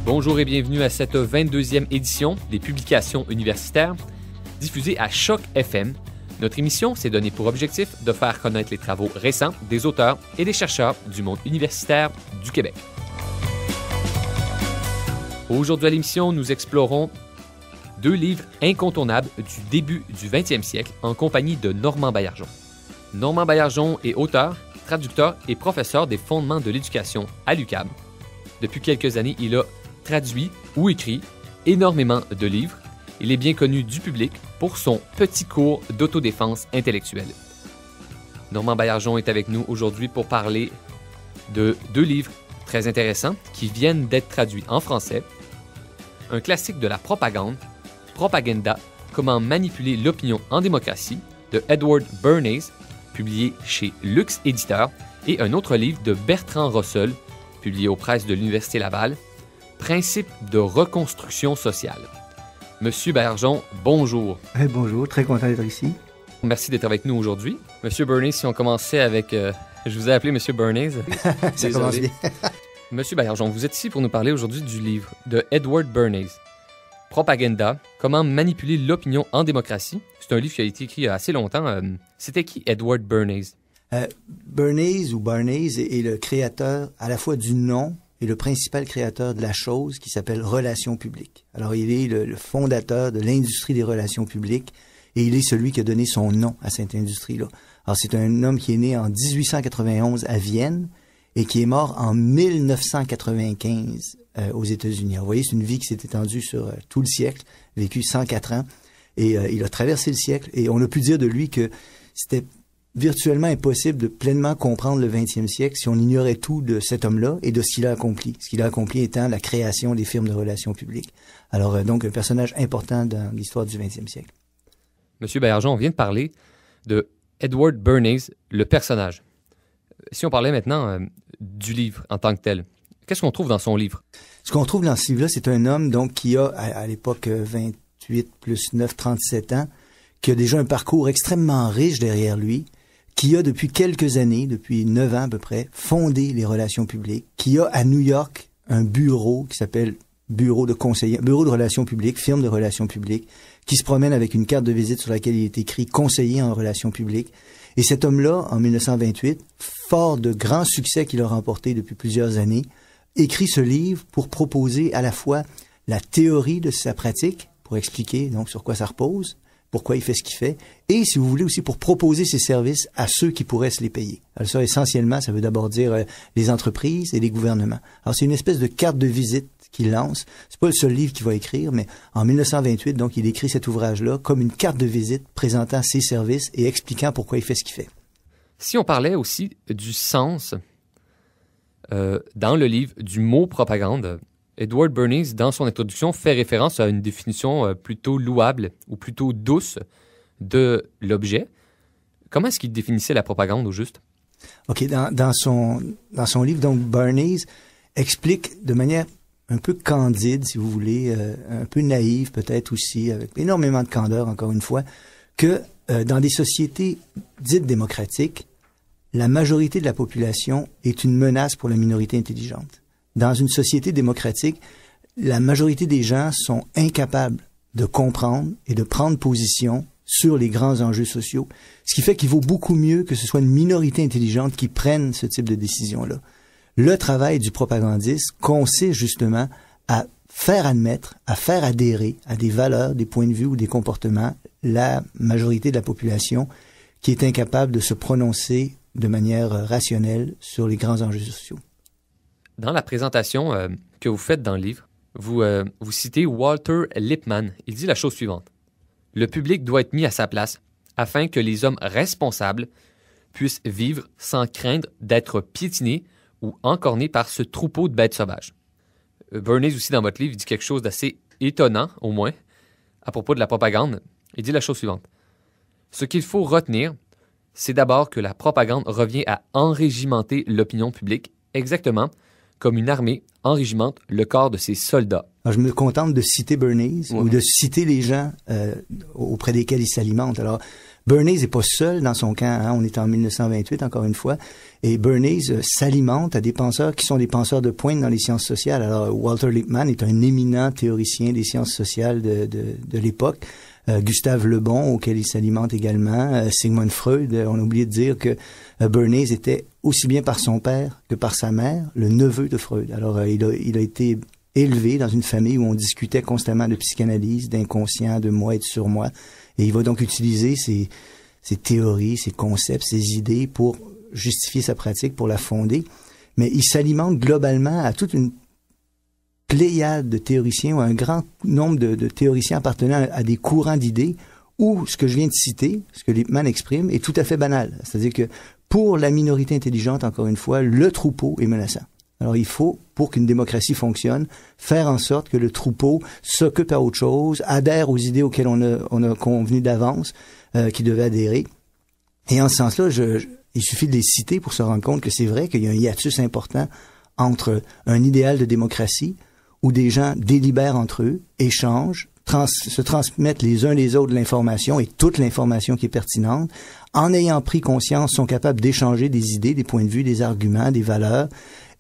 Bonjour et bienvenue à cette 22e édition des publications universitaires, diffusée à Choc FM. Notre émission s'est donnée pour objectif de faire connaître les travaux récents des auteurs et des chercheurs du monde universitaire du Québec. Aujourd'hui à l'émission, nous explorons 2 livres incontournables du début du 20e siècle en compagnie de Normand Baillargeon. Normand Baillargeon est auteur, traducteur et professeur des fondements de l'éducation à l'UQAM. Depuis quelques années, il a traduit ou écrit énormément de livres. Il est bien connu du public pour son petit cours d'autodéfense intellectuelle. Normand Baillargeon est avec nous aujourd'hui pour parler de 2 livres très intéressants qui viennent d'être traduits en français. Un classique de la propagande, Propaganda, comment manipuler l'opinion en démocratie, de Edward Bernays, publié chez Lux Éditeur, et un autre livre de Bertrand Rossel, publié aux presses de l'Université Laval, Principes de reconstruction sociale. Monsieur Baillargeon, bonjour. Bonjour, très content d'être ici. Merci d'être avec nous aujourd'hui. Monsieur Bernays, si on commençait avec... je vous ai appelé Monsieur Bernays. Ça commence bien. Monsieur Baillargeon, vous êtes ici pour nous parler aujourd'hui du livre de Edward Bernays, Propaganda, comment manipuler l'opinion en démocratie. C'est un livre qui a été écrit il y a assez longtemps. C'était qui Edward Bernays? Bernays est le créateur à la fois du nom et le principal créateur de la chose qui s'appelle relations publiques. Alors, il est le fondateur de l'industrie des relations publiques et il est celui qui a donné son nom à cette industrie-là. Alors, c'est un homme qui est né en 1891 à Vienne et qui est mort en 1995 aux États-Unis. Alors, vous voyez, c'est une vie qui s'est étendue sur tout le siècle, vécu 104 ans, et il a traversé le siècle, et on a pu dire de lui que c'était virtuellement impossible de pleinement comprendre le 20e siècle si on ignorait tout de cet homme-là et de ce qu'il a accompli. Ce qu'il a accompli étant la création des firmes de relations publiques. Alors, donc, un personnage important dans l'histoire du 20e siècle. Monsieur Baillargeon, on vient de parler de Edward Bernays, le personnage. Si on parlait maintenant du livre en tant que tel, qu'est-ce qu'on trouve dans son livre? Ce qu'on trouve dans ce livre-là, c'est un homme donc qui a, à l'époque, 28 plus 9, 37 ans, qui a déjà un parcours extrêmement riche derrière lui, qui a depuis quelques années, depuis 9 ans à peu près, fondé les relations publiques, qui a à New York un bureau qui s'appelle bureau de relations publiques, firme de relations publiques, qui se promène avec une carte de visite sur laquelle il est écrit conseiller en relations publiques. Et cet homme-là, en 1928, fort de grands succès qu'il a remportés depuis plusieurs années, écrit ce livre pour proposer à la fois la théorie de sa pratique, pour expliquer donc sur quoi ça repose, pourquoi il fait ce qu'il fait, et si vous voulez aussi pour proposer ses services à ceux qui pourraient se les payer. Alors ça, essentiellement, ça veut d'abord dire les entreprises et les gouvernements. Alors c'est une espèce de carte de visite qu'il lance. C'est pas le seul livre qu'il va écrire, mais en 1928, donc, il écrit cet ouvrage-là comme une carte de visite présentant ses services et expliquant pourquoi il fait ce qu'il fait. Si on parlait aussi du sens dans le livre du mot propagande, Edward Bernays, dans son introduction, fait référence à une définition plutôt louable ou plutôt douce de l'objet. Comment est-ce qu'il définissait la propagande au juste? OK, dans son livre, donc, Bernays explique de manière un peu candide, si vous voulez, un peu naïve peut-être aussi, avec énormément de candeur, encore une fois, que dans des sociétés dites démocratiques, la majorité de la population est une menace pour la minorité intelligente. Dans une société démocratique, la majorité des gens sont incapables de comprendre et de prendre position sur les grands enjeux sociaux, ce qui fait qu'il vaut beaucoup mieux que ce soit une minorité intelligente qui prenne ce type de décision-là. Le travail du propagandiste consiste justement à faire admettre, à faire adhérer à des valeurs, des points de vue ou des comportements la majorité de la population qui est incapable de se prononcer de manière rationnelle sur les grands enjeux sociaux. Dans la présentation que vous faites dans le livre, vous citez Walter Lippmann. Il dit la chose suivante. Le public doit être mis à sa place afin que les hommes responsables puissent vivre sans craindre d'être piétinés ou encornés par ce troupeau de bêtes sauvages. Bernays aussi, dans votre livre, il dit quelque chose d'assez étonnant, au moins, à propos de la propagande. Il dit la chose suivante. Ce qu'il faut retenir, c'est d'abord que la propagande revient à enrégimenter l'opinion publique, exactement comme une armée enrégimente le corps de ses soldats. Alors, je me contente de citer Bernays Ouais. ou de citer les gens auprès desquels il s'alimente. Alors, Bernays n'est pas seul dans son camp. Hein? On est en 1928, encore une fois. Et Bernays s'alimente à des penseurs qui sont des penseurs de pointe dans les sciences sociales. Alors, Walter Lippmann est un éminent théoricien des sciences sociales de l'époque. Gustave Le Bon, auquel il s'alimente également. Sigmund Freud. On a oublié de dire que Bernays était aussi bien par son père que par sa mère le neveu de Freud. Alors, il a été élevé dans une famille où on discutait constamment de psychanalyse, d'inconscient, de moi et de surmoi. Et il va donc utiliser ces théories, ces concepts, ces idées pour justifier sa pratique, pour la fonder. Mais il s'alimente globalement à toute une pléiade de théoriciens ou un grand nombre de théoriciens appartenant à des courants d'idées où ce que je viens de citer, ce que Lippmann exprime, est tout à fait banal. C'est-à-dire que pour la minorité intelligente, encore une fois, le troupeau est menaçant. Alors, il faut, pour qu'une démocratie fonctionne, faire en sorte que le troupeau s'occupe à autre chose, adhère aux idées auxquelles on a convenu d'avance, qui devaient adhérer. Et en ce sens-là, il suffit de les citer pour se rendre compte que c'est vrai qu'il y a un hiatus important entre un idéal de démocratie où des gens délibèrent entre eux, échangent, se transmettent les uns les autres l'information et toute l'information qui est pertinente, en ayant pris conscience, sont capables d'échanger des idées, des points de vue, des arguments, des valeurs,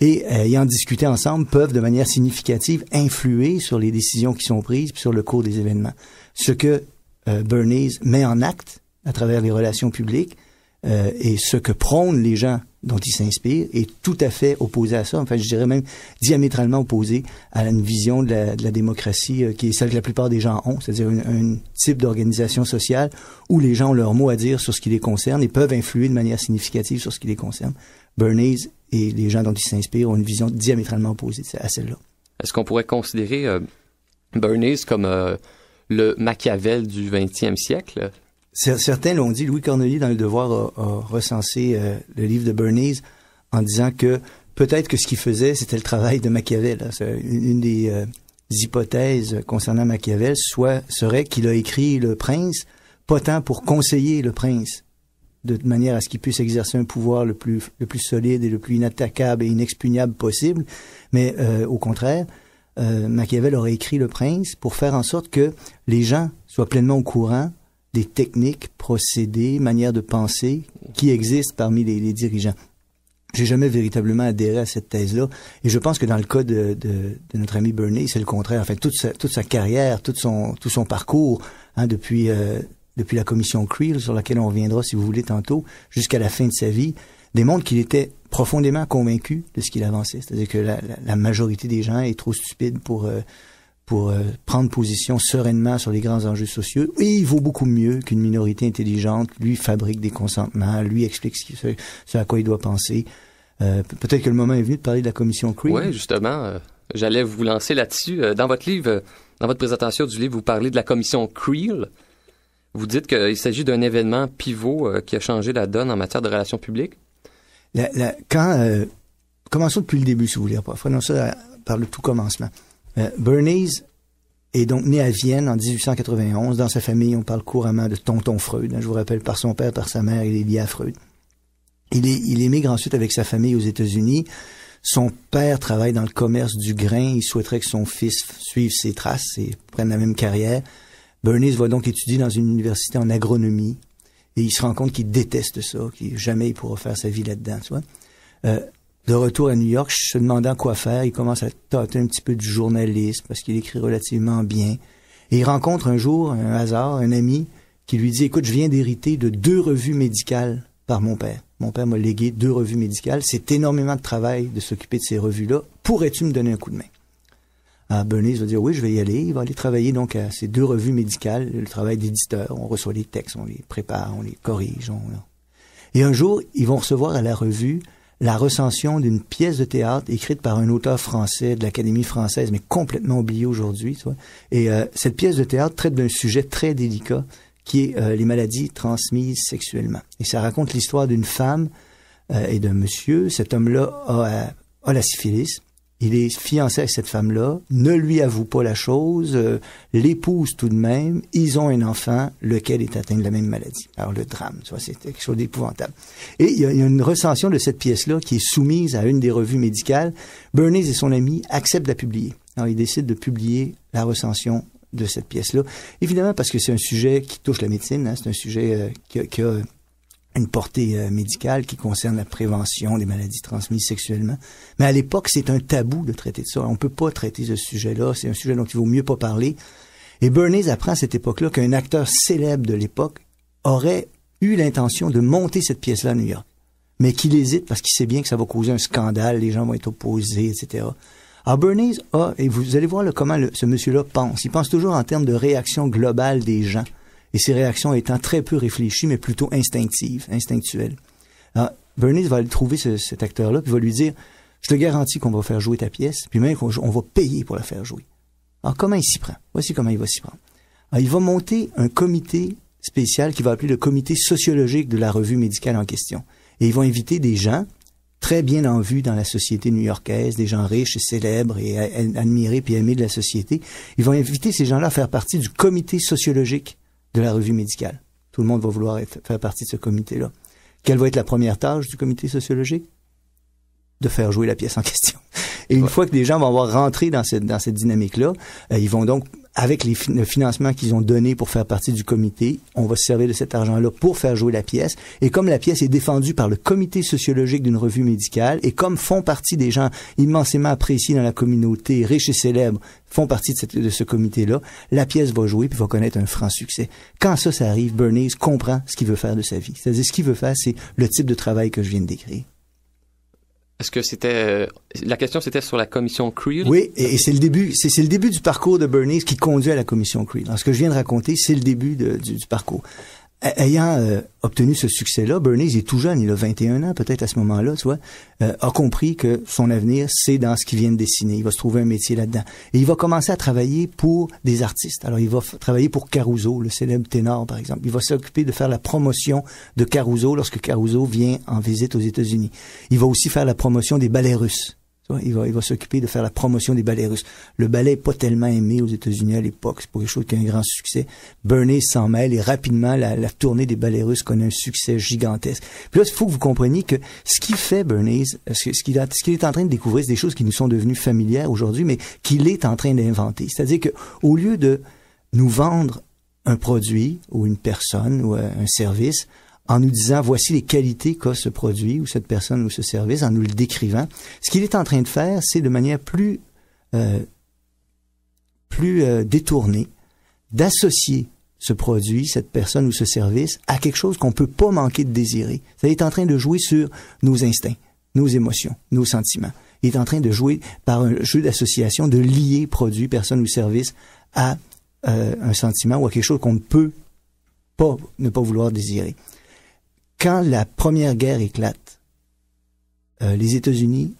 et ayant discuté ensemble, peuvent de manière significative influer sur les décisions qui sont prises puis sur le cours des événements. Ce que Bernays met en acte à travers les relations publiques et ce que prônent les gens dont il s'inspire est tout à fait opposé à ça. Enfin, je dirais même diamétralement opposé à une vision de la démocratie qui est celle que la plupart des gens ont, c'est-à-dire un type d'organisation sociale où les gens ont leur mot à dire sur ce qui les concerne et peuvent influer de manière significative sur ce qui les concerne. Bernays et les gens dont il s'inspire ont une vision diamétralement opposée à celle-là. Est-ce qu'on pourrait considérer Bernays comme le Machiavel du 20e siècle? Certains l'ont dit. Louis Cornelier, dans Le Devoir, a recensé le livre de Bernays en disant que peut-être que ce qu'il faisait, c'était le travail de Machiavel. C'est une des hypothèses concernant Machiavel serait qu'il a écrit Le Prince, pas tant pour conseiller le prince, de manière à ce qu'il puisse exercer un pouvoir le plus solide et le plus inattaquable et inexpugnable possible, mais au contraire, Machiavel aurait écrit Le Prince pour faire en sorte que les gens soient pleinement au courant des techniques, procédés, manières de penser qui existent parmi les dirigeants. J'ai jamais véritablement adhéré à cette thèse-là, et je pense que dans le cas de notre ami Bernays, c'est le contraire. Enfin, toute sa carrière, tout son parcours, hein, depuis la commission Creel, sur laquelle on reviendra si vous voulez tantôt, jusqu'à la fin de sa vie, démontre qu'il était profondément convaincu de ce qu'il avançait. C'est-à-dire que la majorité des gens est trop stupide pour prendre position sereinement sur les grands enjeux sociaux. Et il vaut beaucoup mieux qu'une minorité intelligente lui fabrique des consentements, lui explique ce à quoi il doit penser. Peut-être que le moment est venu de parler de la commission Creel. Oui, justement. J'allais vous lancer là-dessus. Dans votre livre, dans votre présentation du livre, vous parlez de la commission Creel. Vous dites qu'il s'agit d'un événement pivot qui a changé la donne en matière de relations publiques. Commençons depuis le début, si vous voulez. Prenons ça par le tout commencement. Bernays est donc né à Vienne en 1891. Dans sa famille, on parle couramment de tonton Freud. Je vous rappelle, par son père, par sa mère, il est lié à Freud. Il émigre ensuite avec sa famille aux États-Unis. Son père travaille dans le commerce du grain. Il souhaiterait que son fils suive ses traces et prenne la même carrière. Bernays va donc étudier dans une université en agronomie. Et il se rend compte qu'il déteste ça, qu'il jamais il pourra faire sa vie là-dedans, tu vois. De retour à New York, se demandant quoi faire, il commence à tâter un petit peu du journalisme parce qu'il écrit relativement bien. Et il rencontre un jour, un hasard, un ami qui lui dit « Écoute, je viens d'hériter de 2 revues médicales par mon père. Mon père m'a légué 2 revues médicales. C'est énormément de travail de s'occuper de ces revues-là. Pourrais-tu me donner un coup de main? » Bernays va dire « Oui, je vais y aller. » Il va aller travailler donc à ces 2 revues médicales, le travail d'éditeur. On reçoit les textes, on les prépare, on les corrige. Et un jour, ils vont recevoir à la revue la recension d'une pièce de théâtre écrite par un auteur français de l'Académie française, mais complètement oublié aujourd'hui, tu vois. Et cette pièce de théâtre traite d'un sujet très délicat qui est les maladies transmises sexuellement. Et ça raconte l'histoire d'une femme et d'un monsieur. Cet homme-là a la syphilis. Il est fiancé avec cette femme-là, ne lui avoue pas la chose, l'épouse tout de même, ils ont un enfant, lequel est atteint de la même maladie. Alors le drame, ça, c'est quelque chose d'épouvantable. Et il y a une recension de cette pièce-là qui est soumise à une des revues médicales. Bernays et son ami acceptent de la publier. Alors ils décident de publier la recension de cette pièce-là. Évidemment parce que c'est un sujet qui touche la médecine, hein, c'est un sujet qui a une portée médicale qui concerne la prévention des maladies transmises sexuellement. Mais à l'époque, c'est un tabou de traiter de ça. On peut pas traiter ce sujet-là. C'est un sujet dont il vaut mieux pas parler. Et Bernays apprend à cette époque-là qu'un acteur célèbre de l'époque aurait eu l'intention de monter cette pièce-là à New York. Mais qu'il hésite parce qu'il sait bien que ça va causer un scandale, les gens vont être opposés, etc. Alors Bernays et vous allez voir comment ce monsieur-là pense. Il pense toujours en termes de réaction globale des gens. Et ces réactions étant très peu réfléchies, mais plutôt instinctuelles. Alors, Bernays va aller trouver cet acteur-là, puis va lui dire, je te garantis qu'on va faire jouer ta pièce, puis même qu'on va payer pour la faire jouer. Alors, comment il s'y prend? Voici comment il va s'y prendre. Alors, il va monter un comité spécial qu'il va appeler le comité sociologique de la revue médicale en question. Et ils vont inviter des gens très bien en vue dans la société new-yorkaise, des gens riches et célèbres et admirés puis aimés de la société. Ils vont inviter ces gens-là à faire partie du comité sociologique de la revue médicale. Tout le monde va vouloir faire partie de ce comité-là. Quelle va être la première tâche du comité sociologique? De faire jouer la pièce en question. Et une fois que les gens vont avoir rentré dans cette dynamique-là, ils vont donc, avec le financement qu'ils ont donné pour faire partie du comité, on va se servir de cet argent-là pour faire jouer la pièce. Et comme la pièce est défendue par le comité sociologique d'une revue médicale, et comme font partie des gens immensément appréciés dans la communauté, riches et célèbres, font partie de ce comité-là, la pièce va jouer puis va connaître un franc succès. Quand ça arrive, Bernays comprend ce qu'il veut faire de sa vie. C'est-à-dire, ce qu'il veut faire, c'est le type de travail que je viens de décrire. Est-ce que c'était la question c'était sur la commission Creel? Oui, et c'est le début du parcours de Bernays qui conduit à la commission Creel. Alors, ce que je viens de raconter, c'est le début du parcours. Ayant obtenu ce succès-là, Bernays est tout jeune, il a 21 ans peut-être à ce moment-là, tu vois, a compris que son avenir, c'est dans ce qu'il vient de dessiner. Il va se trouver un métier là-dedans. Et il va commencer à travailler pour des artistes. Alors, il va travailler pour Caruso, le célèbre ténor, par exemple. Il va s'occuper de faire la promotion de Caruso lorsque Caruso vient en visite aux États-Unis. Il va aussi faire la promotion des ballets russes. Il va s'occuper de faire la promotion des ballets russes. Le ballet n'est pas tellement aimé aux États-Unis à l'époque. C'est pas quelque chose qui a un grand succès. Bernays s'en mêle et rapidement, la tournée des ballets russes connaît un succès gigantesque. Puis là, il faut que vous compreniez que ce qu'il fait, Bernays, ce qu'il est en train de découvrir, c'est des choses qui nous sont devenues familières aujourd'hui, mais qu'il est en train d'inventer. C'est-à-dire que, au lieu de nous vendre un produit ou une personne ou un service, en nous disant voici les qualités qu'a ce produit ou cette personne ou ce service, en nous le décrivant. Ce qu'il est en train de faire, c'est de manière plus détournée, d'associer ce produit, cette personne ou ce service à quelque chose qu'on peut pas manquer de désirer. Ça est en train de jouer sur nos instincts, nos émotions, nos sentiments. Il est en train de jouer par un jeu d'association, de lier produit, personne ou service à un sentiment ou à quelque chose qu'on ne peut pas ne pas vouloir désirer. Quand la Première Guerre éclate, les États-Unis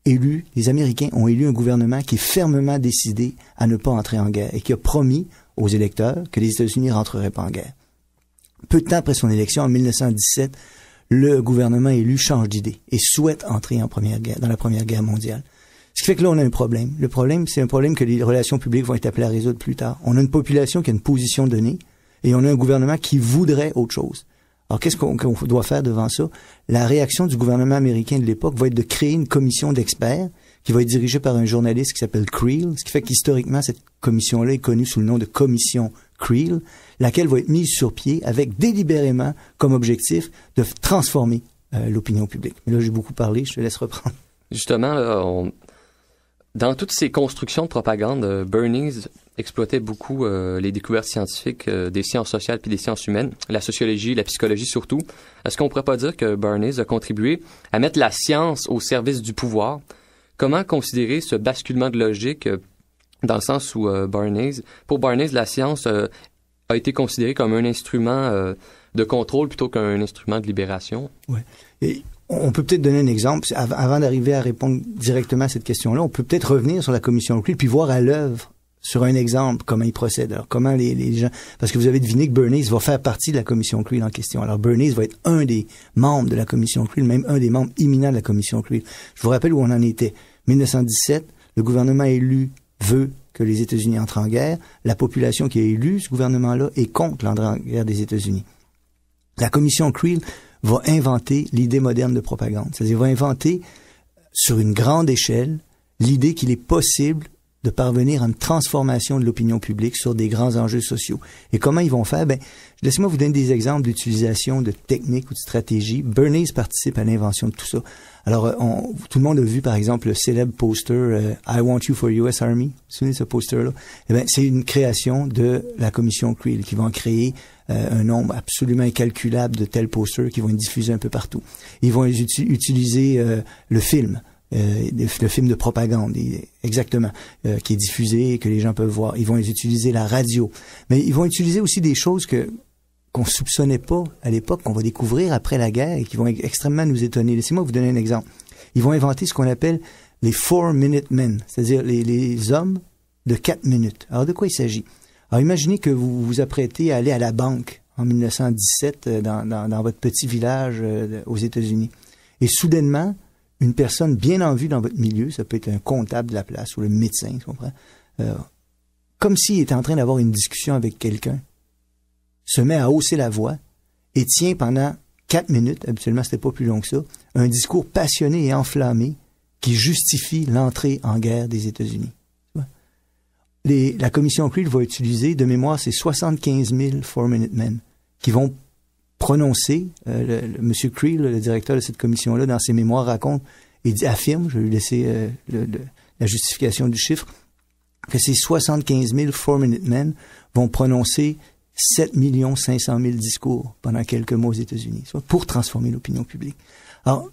les Américains ont élu un gouvernement qui est fermement décidé à ne pas entrer en guerre et qui a promis aux électeurs que les États-Unis ne rentreraient pas en guerre. Peu de temps après son élection, en 1917, le gouvernement élu change d'idée et souhaite entrer dans la Première Guerre mondiale. Ce qui fait que là, on a un problème. Le problème, c'est un problème que les relations publiques vont être appelées à résoudre plus tard. On a une population qui a une position donnée et on a un gouvernement qui voudrait autre chose. Alors, qu'est-ce qu'on doit faire devant ça? La réaction du gouvernement américain de l'époque va être de créer une commission d'experts qui va être dirigée par un journaliste qui s'appelle Creel, ce qui fait qu'historiquement, cette commission-là est connue sous le nom de commission Creel, laquelle va être mise sur pied avec délibérément comme objectif de transformer l'opinion publique. Mais là, j'ai beaucoup parlé, je te laisse reprendre. Justement, là, dans toutes ces constructions de propagande, Bernays exploitait beaucoup les découvertes scientifiques des sciences sociales puis des sciences humaines, la sociologie, la psychologie surtout. Est-ce qu'on pourrait pas dire que Bernays a contribué à mettre la science au service du pouvoir? Comment considérer ce basculement de logique dans le sens où pour Bernays, la science a été considérée comme un instrument de contrôle plutôt qu'un instrument de libération? Ouais. Et on peut peut-être donner un exemple. Avant d'arriver à répondre directement à cette question-là, on peut peut-être revenir sur la commission Creel puis voir à l'œuvre sur un exemple comment il procède. Alors, comment les gens... Parce que vous avez deviné que Bernays va faire partie de la commission Creel en question. Alors, Bernays va être un des membres de la commission Creel, même un des membres éminents de la commission Creel. Je vous rappelle où on en était. 1917, le gouvernement élu veut que les États-Unis entrent en guerre. La population qui a élu ce gouvernement-là est contre l'entrée en guerre des États-Unis. La commission Creel va inventer l'idée moderne de propagande. C'est-à-dire, va inventer sur une grande échelle l'idée qu'il est possible de parvenir à une transformation de l'opinion publique sur des grands enjeux sociaux. Et comment ils vont faire? Laissez-moi vous donner des exemples d'utilisation de techniques ou de stratégies. Bernays participe à l'invention de tout ça. Alors, tout le monde a vu, par exemple, le célèbre poster I Want You for US Army. Vous vous souvenez de ce poster-là? C'est une création de la commission Creel qui va en créer un nombre absolument incalculable de tels posters qui vont être diffusés un peu partout. Ils vont utiliser le film de propagande, exactement, qui est diffusé et que les gens peuvent voir. Ils vont utiliser la radio. Mais ils vont utiliser aussi des choses qu'on soupçonnait pas à l'époque, qu'on va découvrir après la guerre et qui vont extrêmement nous étonner. Laissez-moi vous donner un exemple. Ils vont inventer ce qu'on appelle les 4-minute men, c'est-à-dire les hommes de 4 minutes. Alors, de quoi il s'agit? Alors, imaginez que vous vous apprêtez à aller à la banque en 1917 dans votre petit village aux États-Unis. Et soudainement, une personne bien en vue dans votre milieu, ça peut être un comptable de la place ou le médecin, tu comprends? Comme s'il était en train d'avoir une discussion avec quelqu'un, se met à hausser la voix et tient pendant 4 minutes, habituellement c'était pas plus long que ça, un discours passionné et enflammé qui justifie l'entrée en guerre des États-Unis. La commission Creel va utiliser, de mémoire, c'est 75 000 4-minute men qui vont prononcer, M. Creel, le directeur de cette commission-là, dans ses mémoires, raconte et affirme, je vais lui laisser la justification du chiffre, que ces 75 000 4-minute men vont prononcer 7 500 000 discours pendant quelques mois aux États-Unis, pour transformer l'opinion publique. Alors,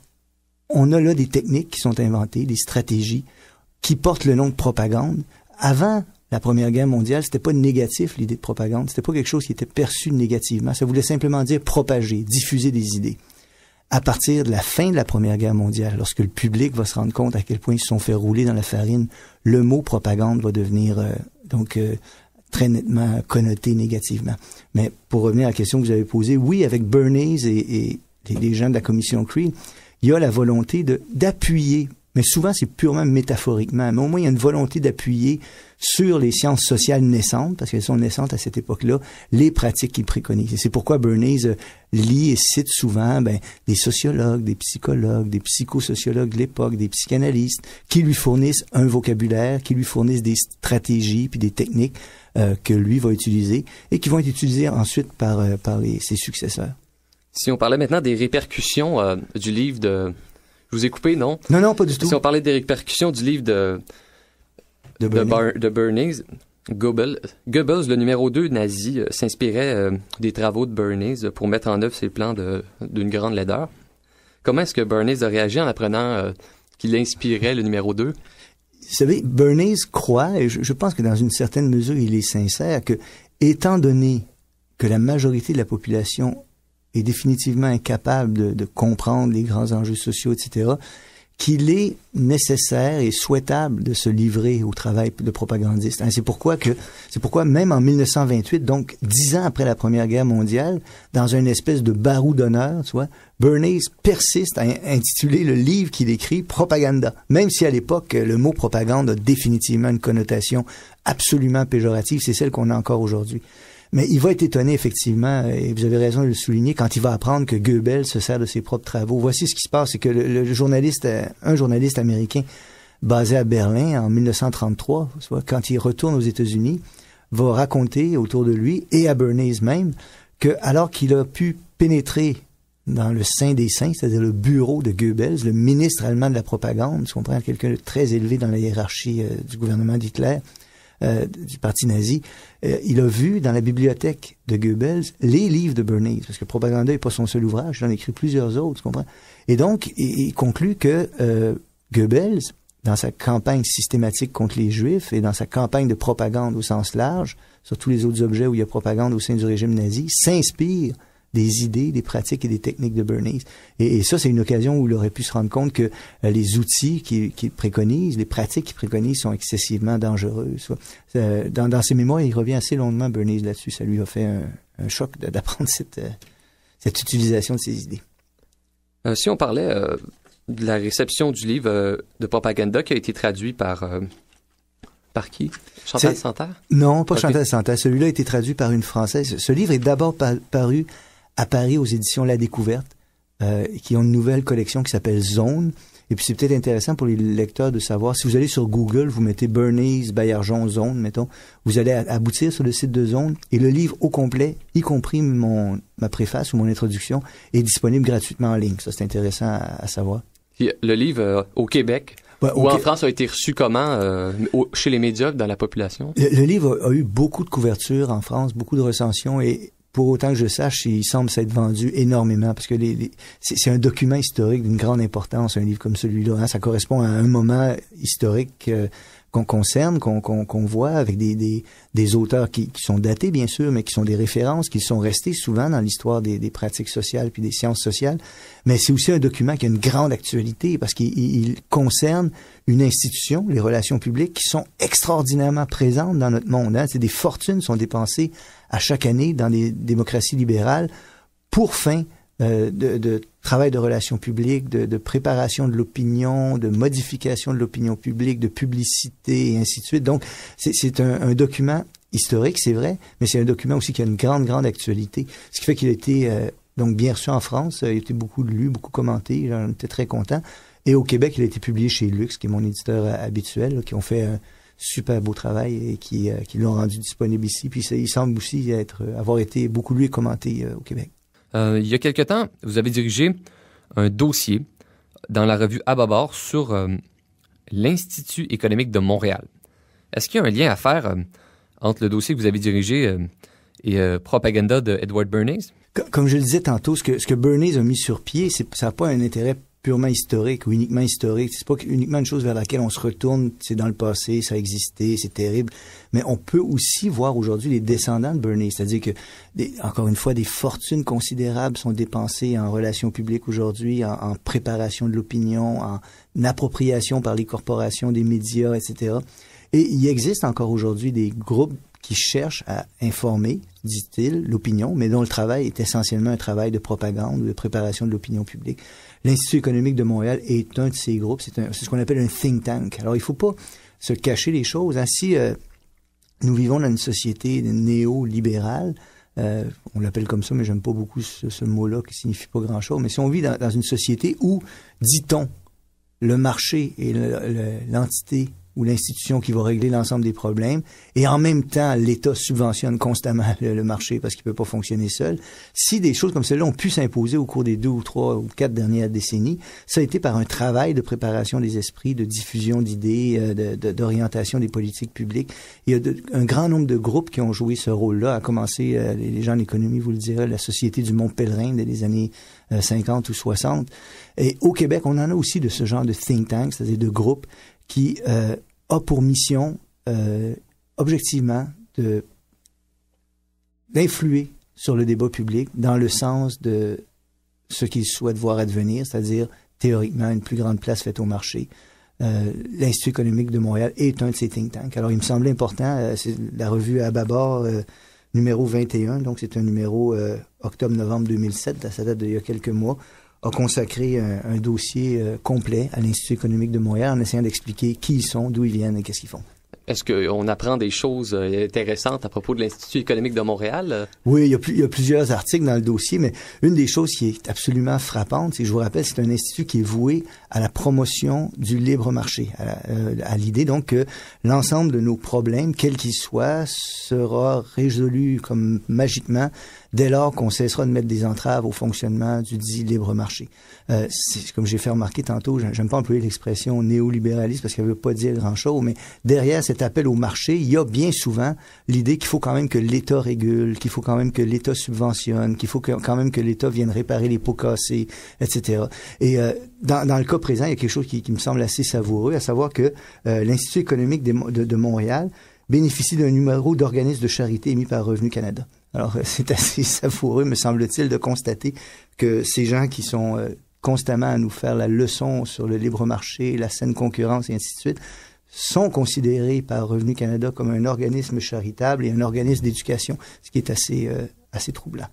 on a là des techniques qui sont inventées, des stratégies qui portent le nom de propagande. Avant la Première Guerre mondiale, c'était pas négatif, l'idée de propagande. C'était pas quelque chose qui était perçu négativement. Ça voulait simplement dire propager, diffuser des idées. À partir de la fin de la Première Guerre mondiale, lorsque le public va se rendre compte à quel point ils se sont fait rouler dans la farine, le mot propagande va devenir très nettement connoté négativement. Mais pour revenir à la question que vous avez posée, oui, avec Bernays et les gens de la commission Creel, il y a la volonté d'appuyer, mais souvent c'est purement métaphoriquement, mais au moins il y a une volonté d'appuyer sur les sciences sociales naissantes, parce qu'elles sont naissantes à cette époque-là, les pratiques qu'ils préconisent. Et c'est pourquoi Bernays lit et cite souvent des sociologues, des psychologues, des psychosociologues de l'époque, des psychanalystes, qui lui fournissent un vocabulaire, qui lui fournissent des stratégies puis des techniques que lui va utiliser et qui vont être utilisées ensuite par ses successeurs. Si on parlait maintenant des répercussions du livre de... Je vous ai coupé, non? Non, pas du tout. Si on parlait des répercussions du livre de Bernays, Goebbels, le numéro 2 nazi, s'inspirait des travaux de Bernays pour mettre en œuvre ses plans d'une grande laideur. Comment est-ce que Bernays a réagi en apprenant qu'il inspirait le numéro 2? Vous savez, Bernays croit, et je pense que dans une certaine mesure, il est sincère, que, étant donné que la majorité de la population est définitivement incapable de comprendre les grands enjeux sociaux, etc., qu'il est nécessaire et souhaitable de se livrer au travail de propagandiste. C'est pourquoi même en 1928, donc 10 ans après la Première Guerre mondiale, dans une espèce de barou d'honneur, tu vois, Bernays persiste à intituler le livre qu'il écrit Propaganda, même si à l'époque le mot propagande a définitivement une connotation absolument péjorative, c'est celle qu'on a encore aujourd'hui. Mais il va être étonné, effectivement, et vous avez raison de le souligner, quand il va apprendre que Goebbels se sert de ses propres travaux. Voici ce qui se passe, c'est que un journaliste américain basé à Berlin en 1933, quand il retourne aux États-Unis, va raconter autour de lui, et à Bernays même, que alors qu'il a pu pénétrer dans le sein des saints, c'est-à-dire le bureau de Goebbels, le ministre allemand de la propagande, tu comprends, quelqu'un de très élevé dans la hiérarchie du gouvernement d'Hitler, du parti nazi, il a vu dans la bibliothèque de Goebbels les livres de Bernays, parce que Propaganda n'est pas son seul ouvrage, il en a écrit plusieurs autres, tu comprends? Et donc, il conclut que Goebbels, dans sa campagne systématique contre les Juifs et dans sa campagne de propagande au sens large, sur tous les autres objets où il y a propagande au sein du régime nazi, s'inspire des idées, des pratiques et des techniques de Bernays. Et ça, c'est une occasion où il aurait pu se rendre compte que les outils qu'il préconise, les pratiques qu'il préconise sont excessivement dangereuses. Dans ses mémoires, il revient assez longuement, Bernays, là-dessus. Ça lui a fait un choc d'apprendre cette utilisation de ces idées. Si on parlait de la réception du livre de Propaganda qui a été traduit par qui? Chantal Santerre? Non, pas Okay. Chantal Santerre. Celui-là a été traduit par une Française. Ce livre est d'abord paru à Paris aux éditions La Découverte, qui ont une nouvelle collection qui s'appelle Zone. Et puis c'est peut-être intéressant pour les lecteurs de savoir, si vous allez sur Google, vous mettez Bernays, Baillargeon, Zone, mettons, vous allez aboutir sur le site de Zone, et le livre au complet, y compris ma préface ou mon introduction, est disponible gratuitement en ligne. Ça, c'est intéressant à savoir. Puis, le livre au Québec, ou en France, a été reçu comment chez les médias, dans la population? Le livre a eu beaucoup de couverture en France, beaucoup de recensions, et pour autant que je sache, il semble s'être vendu énormément, parce que c'est un document historique d'une grande importance, un livre comme celui-là. Hein. Ça correspond à un moment historique qu'on concerne, qu'on voit, avec des auteurs qui sont datés, bien sûr, mais qui sont des références, qui sont restés souvent dans l'histoire des pratiques sociales puis des sciences sociales. Mais c'est aussi un document qui a une grande actualité, parce qu'il concerne une institution, les relations publiques, qui sont extraordinairement présentes dans notre monde. Hein. C'est des fortunes sont dépensées à chaque année dans les démocraties libérales pour fin de travail de relations publiques, de préparation de l'opinion, de modification de l'opinion publique, de publicité et ainsi de suite. Donc, c'est un document historique, c'est vrai, mais c'est un document aussi qui a une grande actualité. Ce qui fait qu'il a été donc bien reçu en France, il a été beaucoup lu, beaucoup commenté, j'en étais très content. Et au Québec, il a été publié chez Lux, qui est mon éditeur habituel, là, qui ont fait un super beau travail et qui l'ont rendu disponible ici. Puis il semble aussi avoir été beaucoup lu et commenté au Québec. Il y a quelque temps, vous avez dirigé un dossier dans la revue À bâbord sur l'Institut économique de Montréal. Est-ce qu'il y a un lien à faire entre le dossier que vous avez dirigé et Propaganda de Edward Bernays? Comme je le disais tantôt, ce que Bernays a mis sur pied, ça n'a pas un intérêt purement historique ou uniquement historique. C'est pas uniquement une chose vers laquelle on se retourne, c'est dans le passé, ça a existé, c'est terrible. Mais on peut aussi voir aujourd'hui les descendants de Bernays, c'est-à-dire que, encore une fois, des fortunes considérables sont dépensées en relations publiques aujourd'hui, en préparation de l'opinion, en appropriation par les corporations des médias, etc. Et il existe encore aujourd'hui des groupes qui cherchent à informer, dit-il, l'opinion, mais dont le travail est essentiellement un travail de propagande ou de préparation de l'opinion publique. L'Institut économique de Montréal est un de ces groupes. C'est ce qu'on appelle un think tank. Alors, il ne faut pas se cacher les choses. Hein. Si nous vivons dans une société néolibérale, on l'appelle comme ça, mais j'aime pas beaucoup ce mot-là qui signifie pas grand-chose, mais si on vit dans une société où, dit-on, le marché est l'entité ou l'institution qui va régler l'ensemble des problèmes, et en même temps, l'État subventionne constamment le marché parce qu'il peut pas fonctionner seul. Si des choses comme celles-là ont pu s'imposer au cours des 2 ou 3 ou 4 dernières décennies, ça a été par un travail de préparation des esprits, de diffusion d'idées, d'orientation des politiques publiques. Il y a un grand nombre de groupes qui ont joué ce rôle-là, à commencer, les gens en économie vous le diraient, la Société du Mont Pèlerin des années 50 ou 60. Et au Québec, on en a aussi de ce genre de think tank, c'est-à-dire de groupes qui a pour mission, objectivement, d'influer sur le débat public dans le sens de ce qu'ils souhaitent voir advenir, c'est-à-dire, théoriquement, une plus grande place faite au marché. L'Institut économique de Montréal est un de ces think tanks. Alors, il me semblait important, c'est la revue À bâbord, numéro 21, donc c'est un numéro octobre-novembre 2007, ça date d'il y a quelques mois, a consacré un dossier complet à l'Institut économique de Montréal en essayant d'expliquer qui ils sont, d'où ils viennent et qu'est-ce qu'ils font. Est-ce qu'on apprend des choses intéressantes à propos de l'Institut économique de Montréal? Oui, il y a plusieurs articles dans le dossier, mais une des choses qui est absolument frappante, c'est que je vous rappelle, c'est un institut qui est voué à la promotion du libre marché, à l'idée donc que l'ensemble de nos problèmes, quels qu'ils soient, sera résolu comme magiquement dès lors qu'on cessera de mettre des entraves au fonctionnement du dit libre marché. C'est comme j'ai fait remarquer tantôt, j'aime pas employer l'expression néolibéralisme parce qu'elle veut pas dire grand-chose, mais derrière cet appel au marché, il y a bien souvent l'idée qu'il faut quand même que l'État régule, qu'il faut quand même que l'État subventionne, qu'il faut quand même que l'État vienne réparer les pots cassés, etc. Et dans le cas présent, il y a quelque chose qui me semble assez savoureux, à savoir que l'Institut économique de Montréal bénéficie d'un numéro d'organisme de charité émis par Revenu Canada. Alors, c'est assez savoureux, me semble-t-il, de constater que ces gens qui sont constamment à nous faire la leçon sur le libre marché, la saine concurrence et ainsi de suite, sont considérés par Revenu Canada comme un organisme charitable et un organisme d'éducation, ce qui est assez troublant.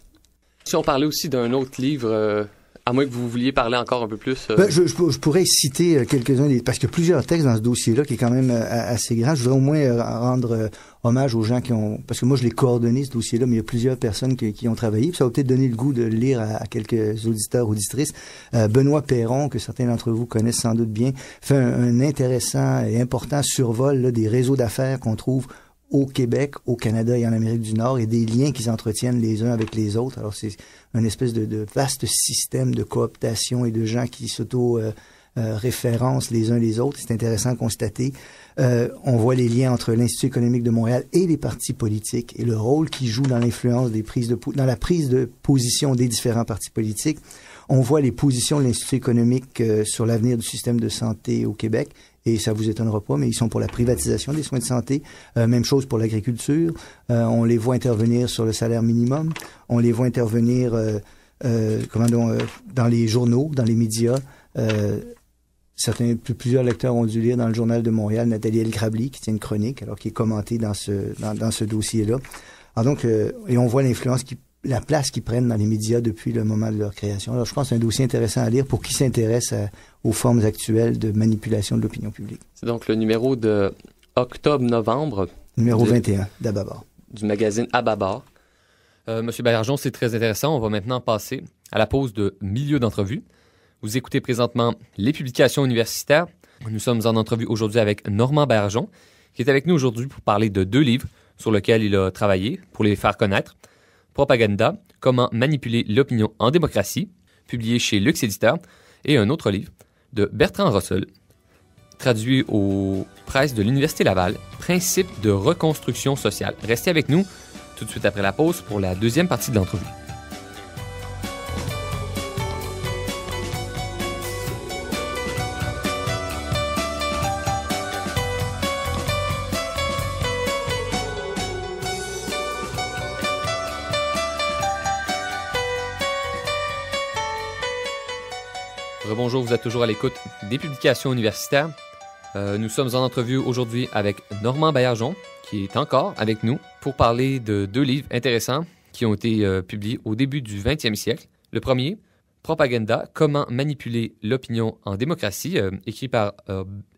Si on parlait aussi d'un autre livre À moins que vous vouliez parler encore un peu plus. Je pourrais citer quelques-uns parce qu'il y a plusieurs textes dans ce dossier-là qui est quand même assez grand. Je voudrais au moins rendre hommage aux gens qui ont... Parce que moi, je l'ai coordonné, ce dossier-là, mais il y a plusieurs personnes qui ont travaillé. Puis ça va peut-être donner le goût de le lire à quelques auditeurs, auditrices. Benoît Perron, que certains d'entre vous connaissent sans doute bien, fait un intéressant et important survol là, des réseaux d'affaires qu'on trouve au Québec, au Canada et en Amérique du Nord, et des liens qui s'entretiennent les uns avec les autres. Alors, c'est un espèce de vaste système de cooptation et de gens qui s'auto-référencent les uns les autres. C'est intéressant à constater. On voit les liens entre l'Institut économique de Montréal et les partis politiques et le rôle qu'ils jouent dans l'influence dans la prise de position des différents partis politiques. On voit les positions de l'Institut économique sur l'avenir du système de santé au Québec. Et ça vous étonnera pas, mais ils sont pour la privatisation des soins de santé. Même chose pour l'agriculture. On les voit intervenir sur le salaire minimum. On les voit intervenir dans les journaux, dans les médias. Plusieurs lecteurs ont dû lire dans le Journal de Montréal Nathalie El-Grabli, qui tient une chronique, alors qui est commentée dans ce dossier-là. Alors donc, et on voit la place qu'ils prennent dans les médias depuis le moment de leur création. Alors, je pense que c'est un dossier intéressant à lire pour qui s'intéresse aux formes actuelles de manipulation de l'opinion publique. C'est donc le numéro de octobre-novembre. Numéro 21 d'Ababar. Du magazine Ababar. Monsieur Baillargeon, c'est très intéressant. On va maintenant passer à la pause de milieu d'entrevue. Vous écoutez présentement les publications universitaires. Nous sommes en entrevue aujourd'hui avec Normand Baillargeon, qui est avec nous aujourd'hui pour parler de 2 livres sur lesquels il a travaillé pour les faire connaître. Propaganda, comment manipuler l'opinion en démocratie, publié chez Lux Éditeur, et un autre livre de Bertrand Russell, traduit aux presses de l'Université Laval, Principe de reconstruction sociale. Restez avec nous tout de suite après la pause pour la deuxième partie de l'entrevue. Bonjour, vous êtes toujours à l'écoute des publications universitaires. Nous sommes en entrevue aujourd'hui avec Normand Baillargeon, qui est encore avec nous pour parler de 2 livres intéressants qui ont été publiés au début du 20e siècle. Le premier, Propaganda, comment manipuler l'opinion en démocratie, écrit par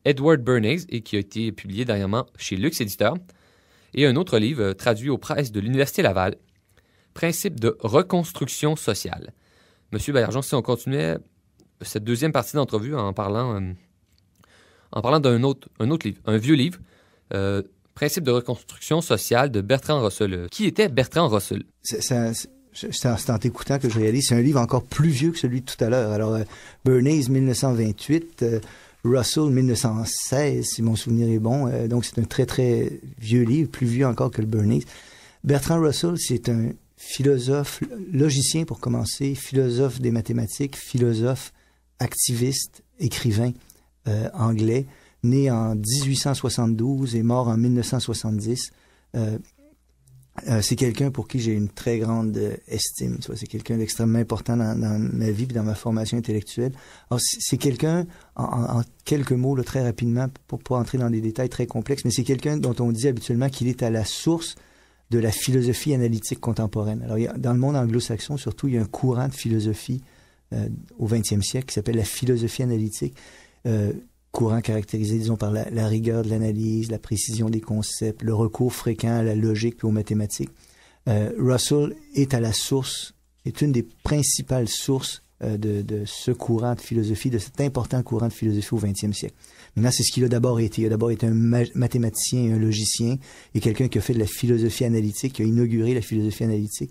Edward Bernays et qui a été publié dernièrement chez Lux Éditeur. Et un autre livre traduit aux presses de l'Université Laval, Principe de reconstruction sociale. Monsieur Baillargeon, si on continuait cette deuxième partie d'entrevue en parlant d'un autre livre, un vieux livre, Principe de reconstruction sociale de Bertrand Russell. Qui était Bertrand Russell? C'est en t'écoutant que je réalise, c'est un livre encore plus vieux que celui de tout à l'heure. Alors, Bernays, 1928, Russell, 1916, si mon souvenir est bon. Donc, c'est un très, très vieux livre, plus vieux encore que le Bernays. Bertrand Russell, c'est un philosophe, logicien pour commencer, philosophe des mathématiques, philosophe, activiste, écrivain anglais, né en 1872 et mort en 1970. C'est quelqu'un pour qui j'ai une très grande estime. Tu vois, c'est quelqu'un d'extrêmement important dans ma vie et dans ma formation intellectuelle. Alors, c'est quelqu'un, en quelques mots, là, très rapidement, pour pas entrer dans des détails très complexes, mais c'est quelqu'un dont on dit habituellement qu'il est à la source de la philosophie analytique contemporaine. Alors, dans le monde anglo-saxon, surtout, il y a un courant de philosophie au 20e siècle qui s'appelle la philosophie analytique, courant caractérisé, disons, par la rigueur de l'analyse, la précision des concepts, le recours fréquent à la logique puis aux mathématiques. Russell est à la source, est une des principales sources de ce courant de philosophie, de cet important courant de philosophie au 20e siècle. Maintenant, c'est ce qu'il a d'abord été. Il a d'abord été un mathématicien et un logicien, et quelqu'un qui a fait de la philosophie analytique, qui a inauguré la philosophie analytique.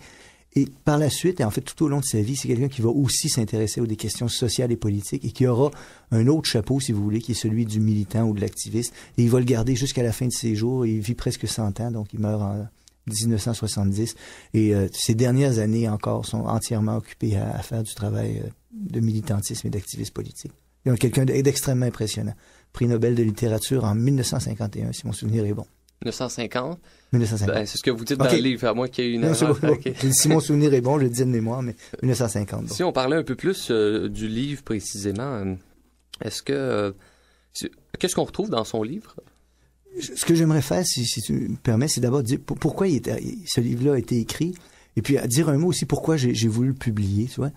Et par la suite, et en fait tout au long de sa vie, c'est quelqu'un qui va aussi s'intéresser aux des questions sociales et politiques et qui aura un autre chapeau, si vous voulez, qui est celui du militant ou de l'activiste. Et il va le garder jusqu'à la fin de ses jours. Il vit presque 100 ans, donc il meurt en 1970. Et ses dernières années encore sont entièrement occupées à faire du travail de militantisme et d'activisme politique. Il est quelqu'un d'extrêmement impressionnant. Prix Nobel de littérature en 1951, si mon souvenir est bon. 1950? 1950. Ben, c'est ce que vous dites dans le livre, à moins qu'il y ait une erreur. Okay. Si mon souvenir est bon, je le dis de mémoire, mais 1950. Bon. Si on parlait un peu plus du livre précisément, qu'est-ce qu'on retrouve dans son livre? Ce que j'aimerais faire, si tu me permets, c'est d'abord dire pourquoi ce livre-là a été écrit, et puis dire un mot aussi pourquoi j'ai voulu le publier, tu vois.